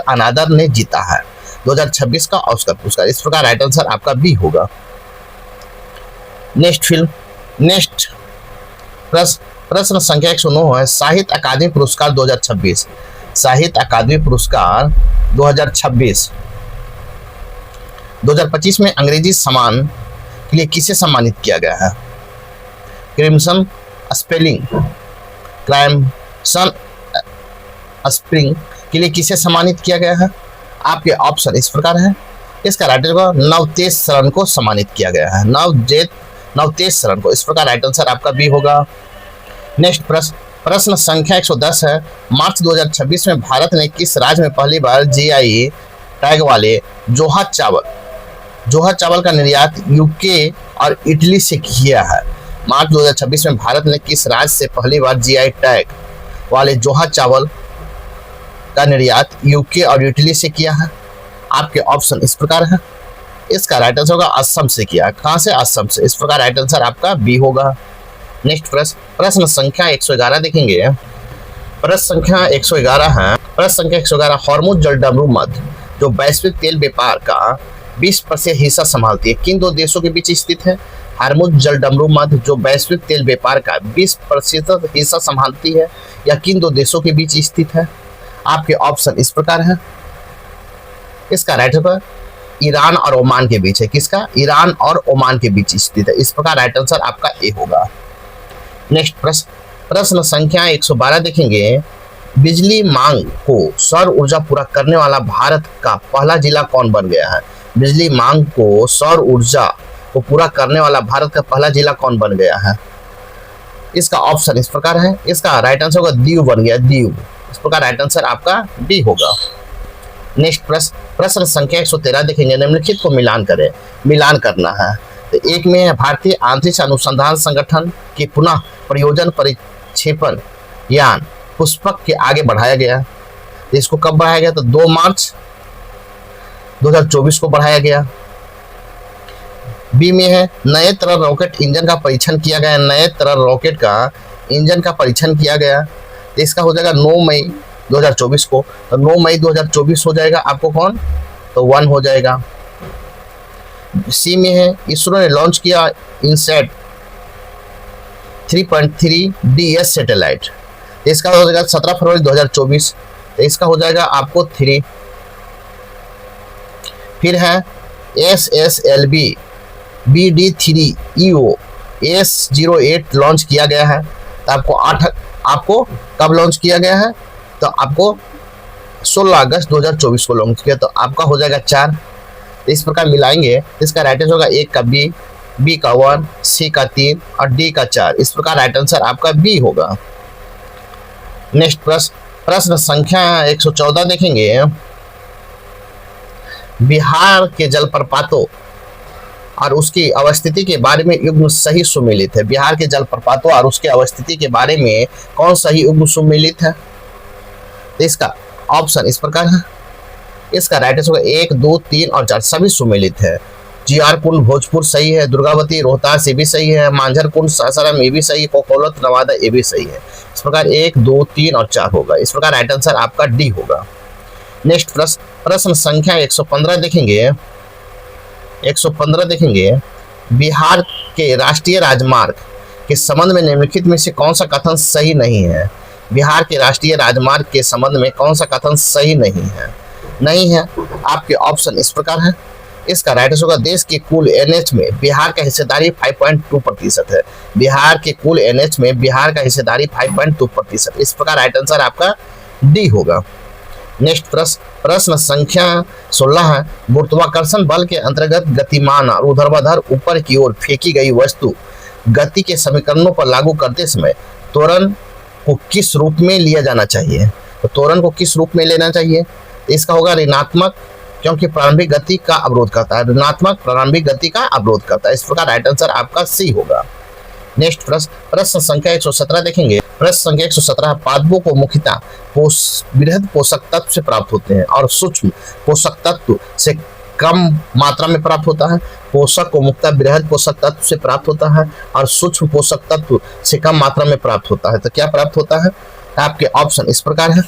अनदर ने जीता है 2026 का ऑस्कर पुरस्कार। इस प्रकार राइट आंसर आपका बी होगा। नेक्स्ट प्रश्न संख्या 109 है, साहित्य अकादमी पुरस्कार 2026। साहित्य अकादमी पुरस्कार 2025 में अंग्रेजी सम्मान के लिए किसे सम्मानित किया गया है? क्रिम्सन स्प्रिंग के लिए किसे सम्मानित किया गया है? आपके ऑप्शन इस प्रकार है। इसका राइट आंसर नवतेज शरण को सम्मानित किया गया है, नवतेज शरण को। इस प्रकार राइट आंसर आपका बी होगा। नेक्स्ट प्रश्न संख्या 110 है, मार्च 2026 में भारत ने किस राज्य में पहली बार जीआई टैग वाले जोहा चावल का निर्यात यूके और इटली से किया है? मार्च 2026 में भारत ने किस राज्य से पहली बार जीआई टैग वाले जोहा चावल का निर्यात यूके और इटली से किया है? आपके ऑप्शन इस प्रकार है। इसका राइट आंसर होगा असम से किया। कहां से? असम से। इस प्रकार राइट आंसर आपका बी होगा। नेक्स्ट प्रश्न संख्या 111 देखेंगे। प्रश्न संख्या 111 हॉर्मुज जलडमरू मध्य जो वैश्विक तेल व्यापार का 20% हिस्सा संभालती है किन दो देशों के बीच स्थित है? हॉर्मुज जलडमरू मध्य जो वैश्विक तेल व्यापार का 20% हिस्सा संभालती है या किन दो देशों के बीच स्थित है? आपके ऑप्शन इस प्रकार है। इसका राइट आंसर ईरान और ओमान के बीच है। किसका? ईरान और ओमान के बीच स्थित है। इस प्रकार राइट आंसर आपका ए होगा। नेक्स्ट प्रश्न संख्या 112 देखेंगे। बिजली मांग को सौर ऊर्जा पूरा करने वाला भारत का पहला जिला कौन बन गया है? बिजली मांग को सौर ऊर्जा को पूरा करने वाला भारत का पहला जिला कौन बन गया है? इसका ऑप्शन इस प्रकार है। इसका राइट आंसर होगा दीव बन गया, दीव। इस प्रकार राइट आंसर आपका डी होगा। नेक्स्ट प्रश्न संख्या 113 देखेंगे। निम्नलिखित को मिलान करना है। तो एक में है भारतीय अंतरिक्ष अनुसंधान संगठन के पुनः प्रयोजन परिक्षेपण यान पुष्पक के आगे बढ़ाया गया। इसको कब बढ़ाया गया? तो 2 मार्च 2024 को बढ़ाया गया। बी में है नए तरल रॉकेट इंजन का परीक्षण किया गया। नए तरल रॉकेट का इंजन का परीक्षण किया गया। तो इसका हो जाएगा 9 मई 2024 को। तो 9 मई 2024 हो जाएगा आपको कौन? तो 1 हो जाएगा। सी में है इसरो ने लॉन्च किया इनसैट 3.3 DS सैटेलाइट। इसका हो जाएगा 17 फरवरी 2024। तो इसका हो जाएगा आपको 3। फिर है SSLV BD3EO S08 लॉन्च किया गया है। तो आपको कब लॉन्च किया गया है? तो आपको 16 अगस्त 2024 को लॉन्च किया। तो आपका हो जाएगा 4। इस प्रकार मिलाएंगे, इसका राइट आंसर होगा A का B का 1, C का 3 और D का 4। इस प्रकार राइट आंसर आपका B होगा। नेक्स्ट प्रश्न संख्या 114 देखेंगे। बिहार के जलप्रपातों और उसकी अवस्थिति के बारे में युग्म सही सुमेलित है। बिहार के जलप्रपातों और उसकी अवस्थिति के बारे में कौन सही युग्म सुमेलित है? तो इसका ऑप्शन इस प्रकार है। इसका राइट आंसर होगा 1, 2, 3 और 4 सभी सुमेलित है। GR कुंड भोजपुर सही है। दुर्गावती रोहतास ये भी सही है। मांझर कुंड सासाराम ये भी सही है। कोकोलत नवादा ये भी सही है। इस प्रकार 1, 2, 3 और 4 होगा। इस प्रकार राइट आंसर आपका D होगा। नेक्स्ट प्रश्न संख्या 115 देखेंगे। 115 देखेंगे। बिहार के राष्ट्रीय राजमार्ग के संबंध में निम्नलिखित में से कौन सा कथन सही नहीं है? बिहार के राष्ट्रीय राजमार्ग के संबंध में कौन सा कथन सही नहीं है? आपके ऑप्शन इस प्रकार है। इसका राइट आंसर होगा देश के कुल NH में बिहार का हिस्सेदारी 5.2% है। बिहार के कुल NH में बिहार का हिस्सेदारी 5.2%। इस प्रकार राइट आंसर आपका D होगा। नेक्स्ट प्रश्न संख्या 16 है। गुरुत्वाकर्षण बल के अंतर्गत गतिमान और ऊर्ध्वाधर ऊपर की ओर फेंकी गई वस्तु गति के समीकरणों पर लागू करते समय त्वरण को किस रूप में लिया जाना चाहिए? तो त्वरण को किस रूप में लेना चाहिए? इसका होगा ऋणात्मक, क्योंकि प्रारंभिक गति का अवरोध करता है। ऋणात्मक प्रारंभिक गति का अवरोध करता है। इस प्रकार राइट आंसर आपका C होगा। नेक्स्ट प्रश्न संख्या 117 देखेंगे। प्रश्न संख्या 117 पादपों को मुख्यतः बृहद पोषक तत्व से प्राप्त होते हैं और सूक्ष्म पोषक तत्व से कम मात्रा में प्राप्त होता है। पोषक को मुख्यतः बृहद पोषक तत्व से प्राप्त होता है और सूक्ष्म पोषक तत्व से कम मात्रा में प्राप्त होता है। तो क्या प्राप्त होता है? आपके ऑप्शन इस प्रकार है।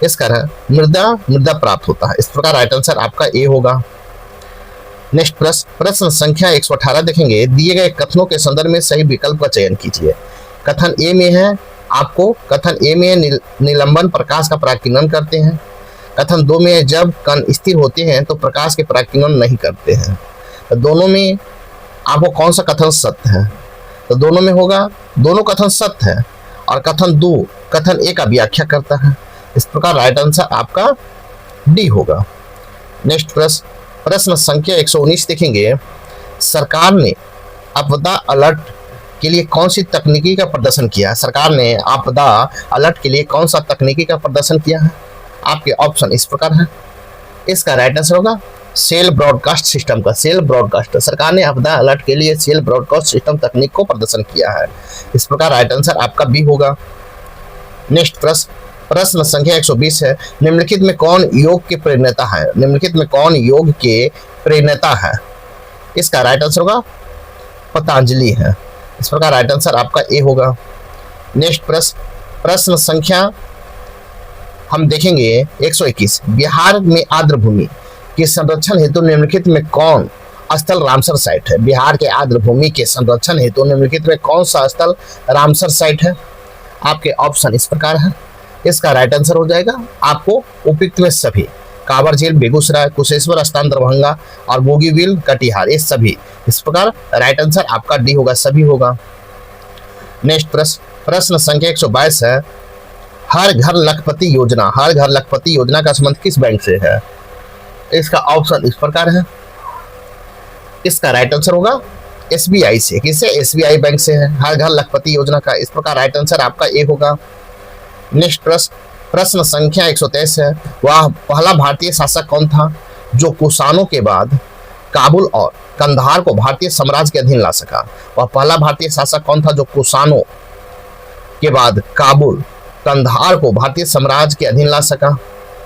इसका मृदा प्राप्त होता है। इस प्रकार राइट आंसर आपका A होगा। नेक्स्ट प्रश्न संख्या 118 देखेंगे। दिए गए कथनों के संदर्भ में सही विकल्प का चयन कीजिए। कथन A में है निलंबन प्रकाश का पराकिरण करते हैं। कथन 2 में है जब कण स्थिर होते हैं तो प्रकाश के पराकिरण नहीं करते हैं। तो दोनों में आपको कौन सा कथन सत्य है? तो दोनों में होगा, दोनों कथन सत्य है। और कथन 2 कथन A का व्याख्या करता है। इस प्रकार राइट आंसर आपका D होगा। नेक्स्ट प्रश्न संख्या 119 देखेंगे। सरकार ने आपदा अलर्ट के लिए कौन सी तकनीकी का प्रदर्शन किया? सरकार ने आपदा अलर्ट के लिए कौन सा तकनीकी का प्रदर्शन किया है? आपके ऑप्शन इस प्रकार है। इसका राइट आंसर होगा सेल ब्रॉडकास्ट सिस्टम का। सेल ब्रॉडकास्ट, सरकार ने आपदा अलर्ट के लिए सेल ब्रॉडकास्ट सिस्टम तकनीक को प्रदर्शन किया है। इस प्रकार राइट आंसर आपका B होगा। नेक्स्ट प्रश्न संख्या 120 है। निम्नलिखित में कौन योग के प्रेरणा है? निम्नलिखित में कौन योग के प्रेरणा है? इसका राइट आंसर होगा पतंजलि है। इस प्रकार राइट आंसर आपका A होगा। नेक्स्ट प्रश्न संख्या हम देखेंगे 121। बिहार में आर्द्र भूमि के संरक्षण हेतु निम्नलिखित में कौन स्थल रामसर साइट है? बिहार के आर्द्र भूमि के संरक्षण हेतु निम्नलिखित में कौन सा स्थल रामसर साइट है? आपके ऑप्शन इस प्रकार है। इसका राइट आंसर हो जाएगा आपको उपयुक्त में सभी। कांवर झील बेगूसराय, कुशेश्वर स्थान दरभंगा और बोगीबिल कटिहार, ये सभी। इस प्रकार राइट आंसर आपका D होगा, सभी होगा। नेक्स्ट प्रश्न संख्या 122 है। हर घर लखपति योजना, हर घर लखपति योजना का संबंध किस बैंक से है? इसका ऑप्शन इस प्रकार है। इसका राइट आंसर होगा SBI से। किससे? SBI बैंक से है हर घर लखपति योजना का। इस प्रकार राइट आंसर आपका A होगा। नेक्स्ट प्रश्न संख्या 123 है। वह पहला भारतीय शासक कौन था जो कुषाणों के बाद काबुल और कंधार को भारतीय साम्राज्य के अधीन ला सका? वह पहला भारतीय शासक कौन था जो कुषाणों के बाद काबुल कंधार को भारतीय साम्राज्य के अधीन ला सका?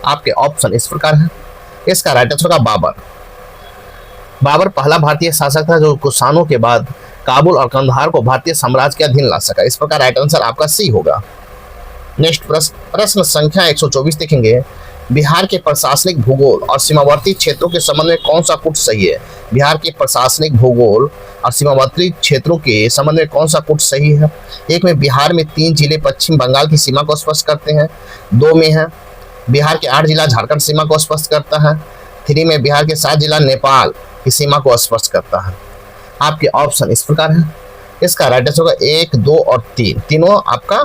आपके ऑप्शन इस प्रकार है। इसका राइट आंसर होगा बाबर। बाबर पहला भारतीय शासक था जो कुषाणों के बाद काबुल और कंधार को भारतीय साम्राज्य के अधीन ला सका। इस प्रकार राइट आंसर आपका सी होगा। नेक्स्ट प्रश्न संख्या 124 देखेंगे। बिहार के प्रशासनिक भूगोल और सीमावर्ती क्षेत्रों के संबंध में कौन सा कूट सही है? बिहार के प्रशासनिक भूगोल और सीमावर्ती क्षेत्रों के संबंध में कौन सा कूट सही है? एक में बिहार में 3 जिले पश्चिम बंगाल की सीमा को स्पष्ट करते हैं। 2 में है बिहार के 8 जिला झारखंड सीमा को स्पष्ट करता है। 3 में बिहार के 7 जिला नेपाल की सीमा को स्पष्ट करता है। आपके ऑप्शन इस प्रकार है। इसका राइट आंसर होगा 1, 2 और 3, तीनों आपका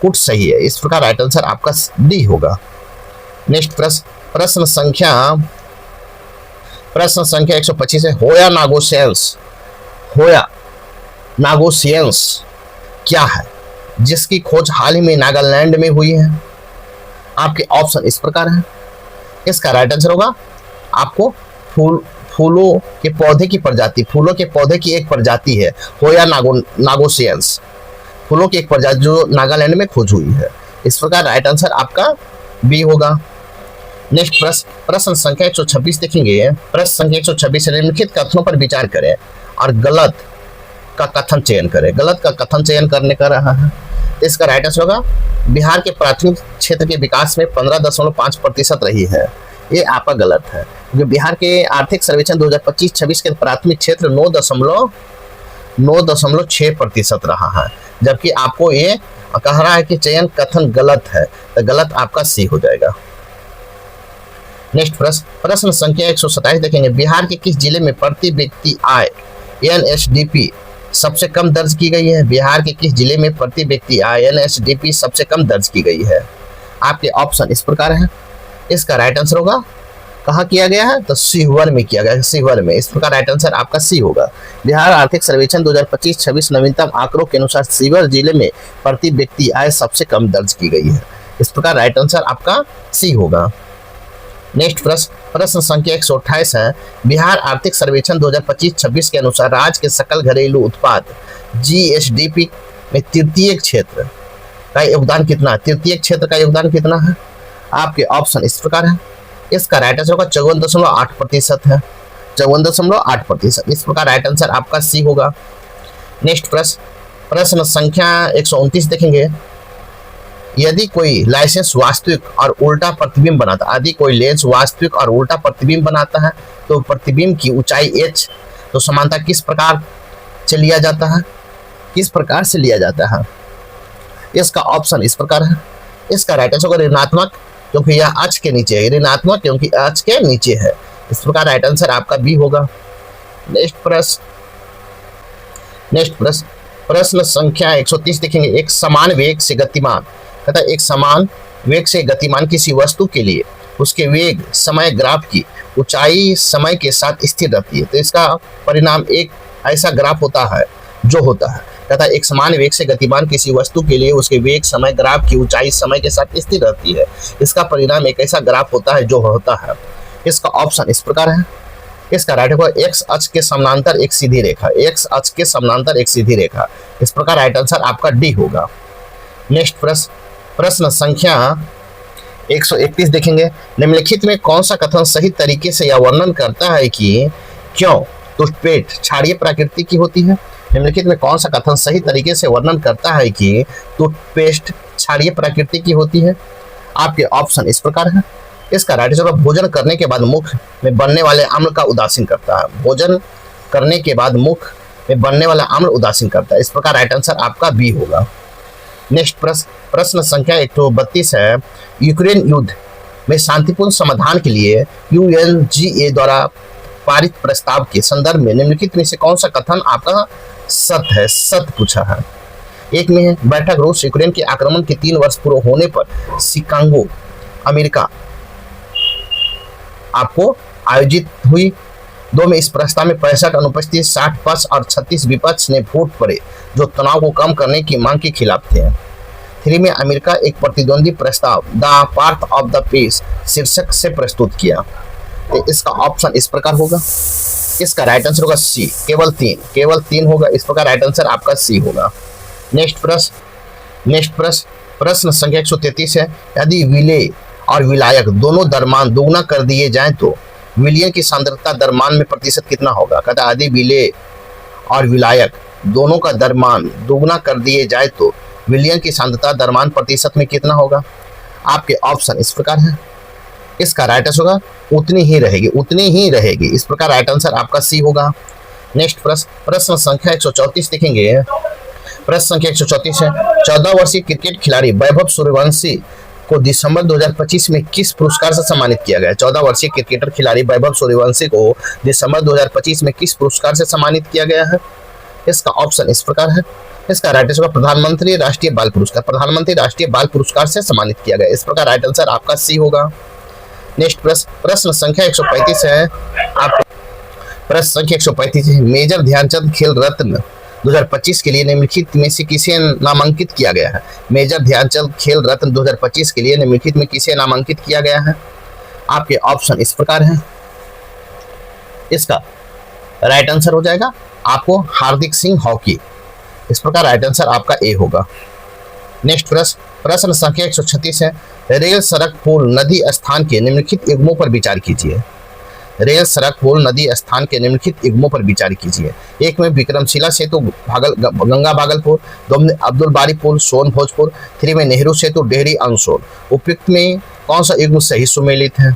कूट सही है। इस प्रकार राइट आंसर आपका डी होगा। नेक्स्ट प्रश्न संख्या 125 है। होया नागोशियंस क्या है जिसकी खोज हाल ही में नागालैंड में हुई है? आपके ऑप्शन इस प्रकार है। इसका राइट आंसर होगा आपको फूलों के पौधे की एक प्रजाति है होया नागोशियंस, फूलों की एक प्रजाति जो नागालैंड में खोज हुई है। इस प्रकार राइट आंसर आपका बी होगा। नेक्स्ट प्रश्न संख्या 126 देखेंगे। प्रश्न संख्या 126 निम्नलिखित कथनों पर विचार करें और गलत का कथन चयन करें। गलत का कथन चयन करने का रहा है। इसका राइट आंसर होगा बिहार के प्राथमिक क्षेत्र के विकास में 15.5% रही है। ये आपका गलत है क्योंकि बिहार के आर्थिक सर्वेक्षण 2025-26 के प्राथमिक क्षेत्र 9.6% रहा है, जबकि आपको ये कह रहा है कि चयन कथन गलत है, तो गलत आपका सी हो जाएगा। नेक्स्ट प्रश्न संख्या 127 देखेंगे। बिहार के किस जिले में प्रति व्यक्ति आय एनएसडीपी सबसे कम दर्ज की गई है? बिहार के किस जिले में प्रति व्यक्ति आय एनएसडीपी सबसे कम दर्ज की गई है? आपके ऑप्शन इस प्रकार है। इसका राइट आंसर होगा कहाँ किया गया है? तो शिवहर में किया गया है, शिवहर में। इस प्रकार राइट आंसर आपका सी होगा। बिहार आर्थिक सर्वेक्षण 2025-26 नवीनतम आंकड़ों के अनुसार शिवहर जिले में प्रति व्यक्ति आय सबसे कम दर्ज की गई है। इस प्रकार राइट आंसर आपका सी होगा। नेक्स्ट प्रश्न संख्या 128 है। बिहार आर्थिक सर्वेक्षण 2025-26 के अनुसार राज्य के सकल घरेलू उत्पाद जीएसडीपी में तृतीय क्षेत्र का योगदान कितना है? तृतीय क्षेत्र का योगदान कितना है? आपके ऑप्शन इस प्रकार है। इसका राइट आंसर होगा 54.8% है, 54.8%। इस प्रकार राइट आंसर आपका सी होगा। नेक्स्ट प्रश्न संख्या 129 देखेंगे। यदि कोई लाइसेंस वास्तविक और उल्टा प्रतिबिंब बनाता है, यदि कोई लेंस वास्तविक और उल्टा प्रतिबिंब बनाता है तो प्रतिबिंब की ऊंचाई h तो समानता किस प्रकार से लिया जाता है? किस प्रकार से लिया जाता है? इसका ऑप्शन इस प्रकार है। इसका राइट आंसर होगा ऋणात्मक, क्योंकि यह अक्ष के नीचे है। ऋणात्मक क्योंकि अक्ष के नीचे है। इस प्रकार राइट आंसर आपका बी होगा। नेक्स्ट प्रश्न संख्या 130 देखेंगे। एक समान वेग से गतिमान तथा एक समान वेग से गतिमान किसी वस्तु के लिए उसके वेग समय ग्राफ की ऊंचाई समय के साथ स्थिर रहती है, तो इसका परिणाम एक ऐसा ग्राफ होता है जो होता है तथा एक समान वेग से गतिमान किसी वस्तु के लिए उसके वेग समय ग्राफ की ऊंचाई समय के साथ स्थिर रहती है, इसका परिणाम एक ऐसा ग्राफ होता है जो होता है। इसका ऑप्शन इस प्रकार है। इसका राइट होगा एक्स अक्ष के समानांतर एक सीधी रेखा, एक्स अक्ष के समानांतर एक सीधी रेखा। इस प्रकार राइट आंसर आपका डी होगा। नेक्स्ट प्रश्न संख्या 131 देखेंगे। निम्नलिखित में कौन सा कथन सही तरीके से यह वर्णन करता है कि क्यों टूथपेस्ट क्षारीय प्रकृति की होती है? निम्नलिखित में कौन सा कथन सही तरीके से वर्णन करता है कि टूथपेस्ट क्षारीय प्रकृति की होती है? आपके ऑप्शन इस प्रकार है। इसका राइट आंसर भोजन करने के बाद मुख में बनने वाले अम्ल का उदासीन करता है। भोजन करने के बाद मुख में बनने वाला अम्ल उदासीन करता है। इस प्रकार राइट आंसर आपका बी होगा। नेक्स्ट प्रश्न संख्या 132 है। यूक्रेन युद्ध में शांतिपूर्ण समाधान के लिए यूएनजीए द्वारा पारित प्रस्ताव के संदर्भ में निम्नलिखित में से कौन सा कथन आपका सत्य है? सत्य पूछा है। एक में है बैठक रूस यूक्रेन के आक्रमण के 3 वर्ष पूरे होने पर शिकागो अमेरिका आपको आयोजित हुई। 2 में इस प्रस्ताव में 65 अनुपस्थित 60 पक्ष और 36 विपक्ष ने वोट पड़े जो तनाव को कम करने की मांग के खिलाफ थे। 3 में अमेरिका एक प्रतिद्वंदी प्रस्ताव the path of the peace शीर्षक से प्रस्तुत किया। तो इसका ऑप्शन इस प्रकार होगा। इसका राइट आंसर होगा सी, केवल तीन होगा। इस प्रकार राइट आंसर आपका सी होगा। नेक्स्ट प्रश्न संख्या 133 है। यदि विलेय और विलायक दोनों द्रव्यमान दुगुना कर दिए जाएं तो विलयन की सांद्रता द्रव्यमान में प्रतिशत कितना होगा? कहता है यदि विलेय और विलायक दोनों का द्रव्यमान दुगुना कर दिए जाए तो विलयन की सांद्रता द्रव्यमान प्रतिशत में कितना होगा? आपके ऑप्शन इस प्रकार है। इसका राइट आंसर होगा उतनी ही रहेगी। इस प्रकार राइट आंसर आपका सी होगा। नेक्स्ट प्रश्न संख्या 134 देखेंगे। प्रश्न संख्या 134 है। 14 वर्षीय क्रिकेट खिलाड़ी वैभव सूर्यवंशी को दिसंबर 2025 में किस पुरस्कार से सम्मानित किया गया? 14 वर्षीय क्रिकेटर खिलाड़ी वैभव सूर्यवंशी को दिसंबर 2025 में किस पुरस्कार से सम्मानित किया गया है? इसका ऑप्शन इस प्रकार है। इसका राइट आंसर प्रधानमंत्री राष्ट्रीय बाल पुरस्कार से सम्मानित किया गया। इस प्रकार राइट आंसर आपका सी होगा। नेक्स्ट प्रश्न संख्या 135 है। आप प्रश्न संख्या 135 है। मेजर ध्यानचंद खेल रत्न 2025 के लिए निम्नलिखित में से किसे नामांकित किया गया है? मेजर ध्यानचंद खेल रत्न 2025 के लिए निम्नलिखित में किसे नामांकित किया गया है? आपके ऑप्शन इस प्रकार हैं। इसका राइट आंसर हो जाएगा आपको हार्दिक सिंह हॉकी। इस प्रकार राइट आंसर आपका ए होगा। नेक्स्ट प्रश्न संख्या 136 है। रेल सड़क पुल नदी स्थान के निम्नलिखित युग्मों पर विचार कीजिए। रेल सड़क पुल नदी स्थान के निम्नलिखित युग्मों पर विचार कीजिए। एक में विक्रमशिला सेतु गंगा भागलपुर, दो में अब्दुल बारी पुल सोन भोजपुर, 3 में नेहरू सेतु डेहरी अंसोल। उपयुक्त में कौन सा युग्म सही सुमेलित है?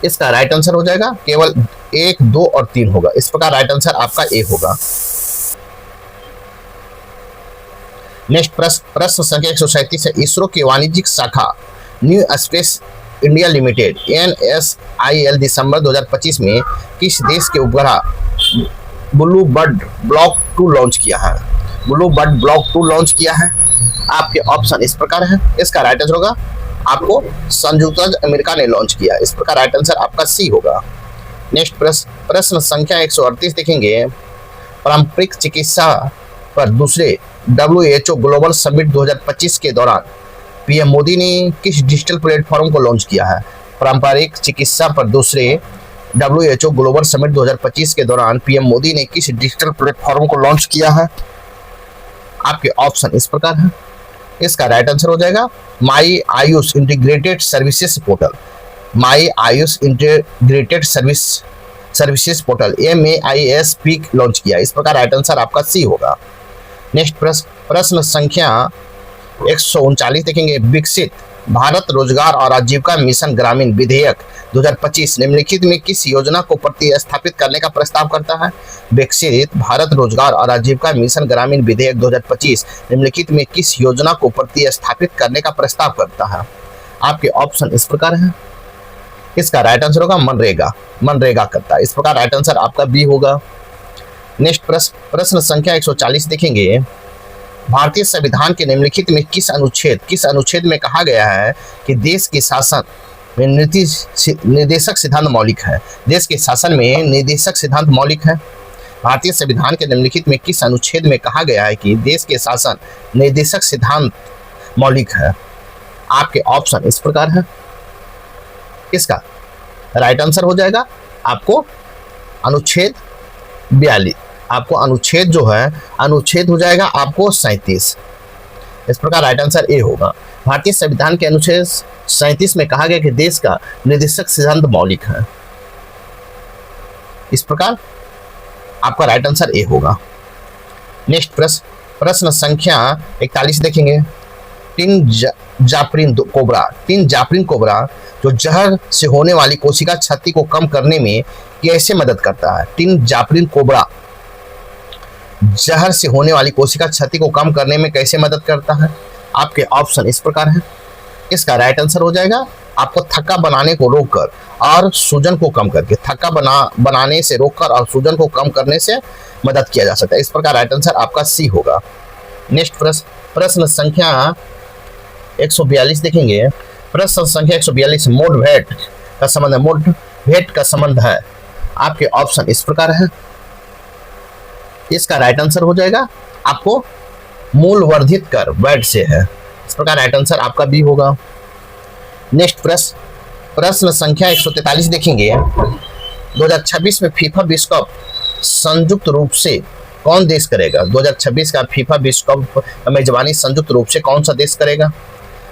इसका राइट आंसर हो जाएगा केवल 1, 2 और 3 होगा। इस प्रकार राइट आंसर आपका ए होगा। नेक्स्ट प्रश्न संख्या 137 है। इसरो की वाणिज्यिक शाखा new space India limited NSIL दिसंबर 2025 में किस देश के उपग्रह ब्लू बर्ड ब्लॉक 2 लॉन्च किया है? आपके ऑप्शन इस प्रकार है। इसका राइट आंसर होगा आपको संयुक्त अमेरिका ने लॉन्च किया। इस प्रकार राइट आंसर आपका सी होगा। नेक्स्ट प्रश्न संख्या 138 देखेंगे। पारंपरिक चिकित्सा पर दूसरे WHO ग्लोबल समिट 2025 के दौरान पीएम मोदी ने किस डिजिटल प्लेटफॉर्म को लॉन्च किया है? पारंपरिक चिकित्सा पर दूसरे WHO ग्लोबल समिट 2025 के दौरान पीएम मोदी ने किस डिजिटल प्लेटफॉर्म को लॉन्च किया है? आपके ऑप्शन इस प्रकार है। इसका राइट आंसर हो जाएगा my Ayush integrated services portal. MAISP launch किया। इस प्रकार राइट आंसर आपका सी होगा। नेक्स्ट प्रश्न संख्या 139 देखेंगे। विकसित भारत रोजगार और आजीविका मिशन ग्रामीण विधेयक 2025 निम्नलिखित में किस योजना को प्रतिस्थापित करने का प्रस्ताव करता है? विकसित भारत रोजगार और आजीविका मिशन ग्रामीण विधेयक 2025 निम्नलिखित में किस योजना को प्रतिस्थापित करने का प्रस्ताव करता है? आपके ऑप्शन इस प्रकार हैं। इसका राइट आंसर होगा मनरेगा करता है। इस प्रकार राइट आंसर आपका बी होगा। नेक्स्ट प्रश्न संख्या 140 देखेंगे। भारतीय संविधान के निम्नलिखित में किस अनुच्छेद में कहा गया है कि देश के शासन में निर्देशक सिद्धांत मौलिक है? देश के शासन में निर्देशक सिद्धांत मौलिक है। भारतीय संविधान के निम्नलिखित में किस अनुच्छेद में कहा गया है कि देश के शासन निर्देशक सिद्धांत मौलिक है? आपके ऑप्शन इस प्रकार है। इसका राइट आंसर हो जाएगा आपको अनुच्छेद 42। आपको अनुच्छेद जो है अनुच्छेद हो जाएगा आपको 37। इस प्रकार राइट आंसर ए होगा। भारतीय संविधान के अनुच्छेद 37 में कहा गया कि देश का निर्देशक सिद्धांत मौलिक है। इस प्रकार आपका राइट आंसर ए होगा। नेक्स्ट प्रश्न संख्या 41 देखेंगे। टिन जाफरीन कोबरा जो जहर से होने वाली कोशिका क्षति को कम करने में कैसे मदद करता है? टिन जाफरीन कोबरा जहर से होने वाली कोशिका क्षति को कम करने में कैसे मदद करता है? आपके ऑप्शन इस प्रकार है। इसका राइट आंसर हो जाएगा आपको थक्का बनाने को रोककर और सूजन को कम करके बनाने से रोककर और सूजन को कम करने से मदद किया जा सकता है। इस प्रकार राइट आंसर आपका सी होगा। नेक्स्ट प्रश्न संख्या 142 देखेंगे। प्रश्न संख्या 142 मोड भेंट का संबंध है। आपके ऑप्शन इस प्रकार है। इसका राइट आंसर हो जाएगा आपको मूल वर्धित कर वैट से है। इस प्रकार राइट आंसर आपका बी होगा। नेक्स्ट प्रश्न संख्या 143 देखेंगे। 2026 में फीफा विश्व कप संयुक्त रूप से कौन देश करेगा? 2026 का फीफा विश्व कप मेजबानी संयुक्त रूप से कौन सा देश करेगा?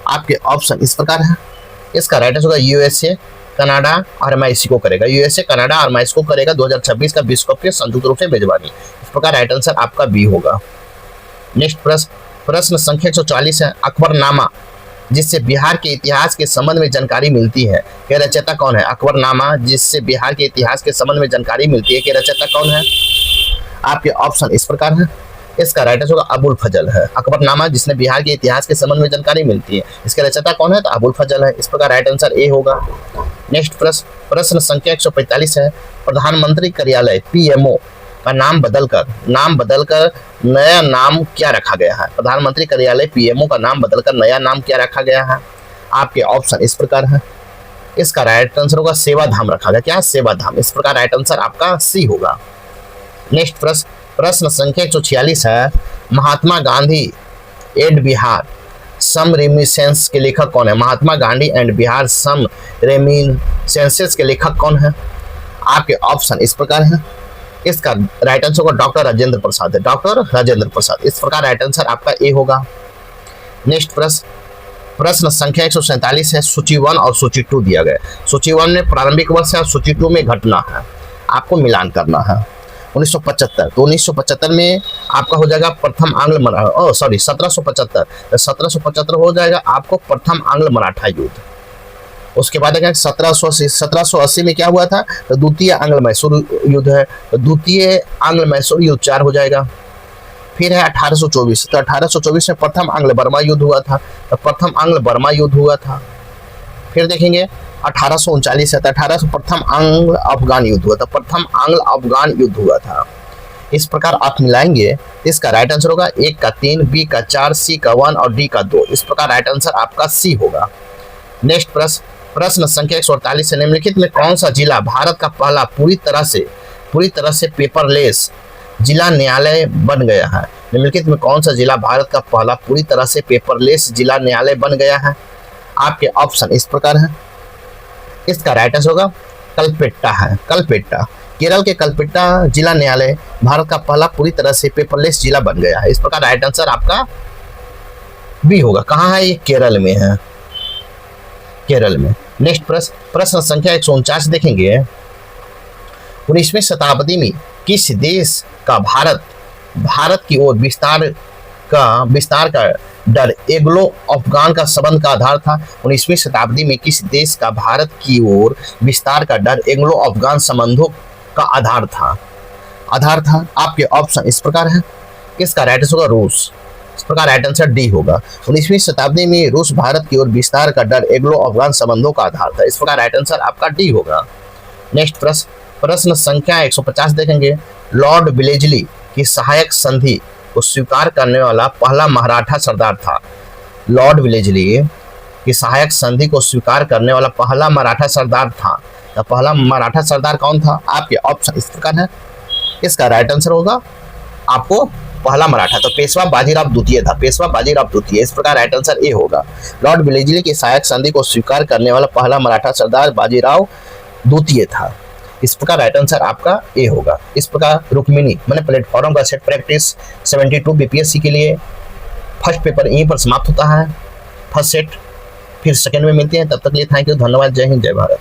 आपके ऑप्शन इस प्रकार है। इसका राइट आंसर होगा यूएसए, कनाडा और मैक्सिको करेगा। यूएसए, कनाडा और मैक्सिको करेगा 2026 का विश्व कप के संयुक्त रूप से मेजबानी। इस प्रकार राइट आंसर आपका बी होगा। नेक्स्ट प्रश्न संख्या 140 है। अकबरनामा जिससे बिहार के इतिहास के संबंध में जानकारी मिलती है, के रचयिता कौन है? अकबरनामा जिससे बिहार के इतिहास के संबंध में जानकारी मिलती है, के रचयिता कौन है? आपके ऑप्शन इस प्रकार है। इसका राइट आंसर होगा अबुल फजल है। अकबरनामा जिसने बिहार के इतिहास के संबंध में जानकारी मिलती है, इसके रचयिता कौन है? तो अबुल फजल है। इस प्रकार राइट आंसर ए होगा। नेक्स्ट प्रश्न संख्या 145 है। प्रधानमंत्री कार्यालय पीएमओ का नाम बदलकर नया नाम क्या रखा गया है? प्रधानमंत्री कार्यालय पीएमओ का नाम बदलकर नया नाम क्या रखा गया है? आपके ऑप्शन इस प्रकार है। इसका राइट आंसर होगा सेवाधाम रखा गया। क्या? सेवाधाम। इस प्रकार राइट आंसर आपका सी होगा। नेक्स्ट प्रश्न संख्या 146 है। महात्मा गांधी एंड बिहार सम रेमिसेंस के लेखक कौन है? महात्मा गांधी एंड बिहार सम रेमिसेंसेस के लेखक कौन है? आपके ऑप्शन इस प्रकार है। इसका राइट आंसर होगा डॉक्टर राजेंद्र प्रसाद है। डॉक्टर राजेंद्र प्रसाद। इस प्रकार राइट आंसर आपका ए होगा। नेक्स्ट प्रश्न संख्या 147 है। सूची 1 और सूची 2 दिया गया। सूची 1 में प्रारंभिक वर्ष है और सूची 2 में घटना है। आपको मिलान करना है। 1975 तो 1975 में आपका हो जाएगा प्रथम आंग्ल मराठा 1775 तो 1775 हो जाएगा आपको प्रथम आंग्ल मराठा युद्ध। उसके बाद 1780 में क्या हुआ था? तो द्वितीय आंग्ल मैसूर युद्ध है। तो द्वितीय आंग्ल मैसूर युद्ध 4 हो जाएगा। फिर है 1824 तो 1824 में प्रथम आंग्ल बर्मा युद्ध हुआ था। तो प्रथम आंग्ल बर्मा युद्ध हुआ था। फिर देखेंगे 1839 है तो 1800 प्रथम आंग्ल अफगान युद्ध हुआ था। प्रथम आंग्ल अफगान युद्ध हुआ था। इस प्रकार आप मिलाएंगे। इसका राइट आंसर होगा ए का 3, बी का 4, सी का 1 और डी का 2। इस प्रकार राइट आंसर आपका सी होगा। नेक्स्ट प्रश्न संख्या 148 है। निम्नलिखित में कौन सा जिला भारत का पहला पूरी तरह से पेपरलेस जिला न्यायालय बन गया है? निम्नलिखित में कौन सा जिला भारत का पहला पूरी तरह से पेपरलेस जिला न्यायालय बन गया है? आपके ऑप्शन इस प्रकार है। इसका राइट आंसर होगा कलपेट्टा है। कलपेट्टा, केरल के कलपेट्टा जिला न्यायालय भारत का पहला पूरी तरह से पेपरलेस जिला बन गया है। इस प्रकार राइट आंसर आपका बी होगा। कहाँ है ये? केरल में है। केरल में। नेक्स्ट प्रश्न संख्या 149 देखेंगे। 19वीं शताब्दी में किस देश का भारत की ओर विस्तार का डर एंग्लो अफगान का संबंध का आधार था? 19वीं शताब्दी में किस देश का भारत की ओर विस्तार का डर एंग्लो अफगान संबंधों का आधार था? आपके ऑप्शन इस प्रकार है। इसका राइट आंसर होगा रूस। इस प्रकार राइट आंसर डी होगा। 19वीं शताब्दी में रूस भारत की ओर विस्तार का डर एंग्लो अफगान संबंधों का आधार था। इस प्रकार राइट आंसर आपका डी होगा। नेक्स्ट प्रश्न संख्या 150 देखेंगे। लॉर्ड विलेजली की सहायक संधि को स्वीकार करने वाला पहला मराठा सरदार था। लॉर्ड विलेजली की सहायक संधि को स्वीकार करने वाला पहला मराठा सरदार था। तो पहला मराठा सरदार कौन था? आपके ऑप्शन इस प्रकार है। इसका राइट आंसर होगा आपको पहला मराठा तो पेशवा बाजीराव द्वितीय था। पेशवा बाजीराव द्वितीय। इस प्रकार राइट आंसर ए होगा। लॉर्ड विलेजली की सहायक संधि को स्वीकार करने वाला पहला मराठा सरदार बाजीराव द्वितीय था। इस प्रकार राइट आंसर आपका ए होगा। इस प्रकार रुक्मिणी मैंने प्लेटफॉर्म का सेट प्रैक्टिस 72 बीपीएससी के लिए फर्स्ट पेपर यहीं पर समाप्त होता है। फर्स्ट सेट फिर सेकंड में मिलते हैं। तब तक के लिए थैंक यू, धन्यवाद, जय हिंद, जय भारत।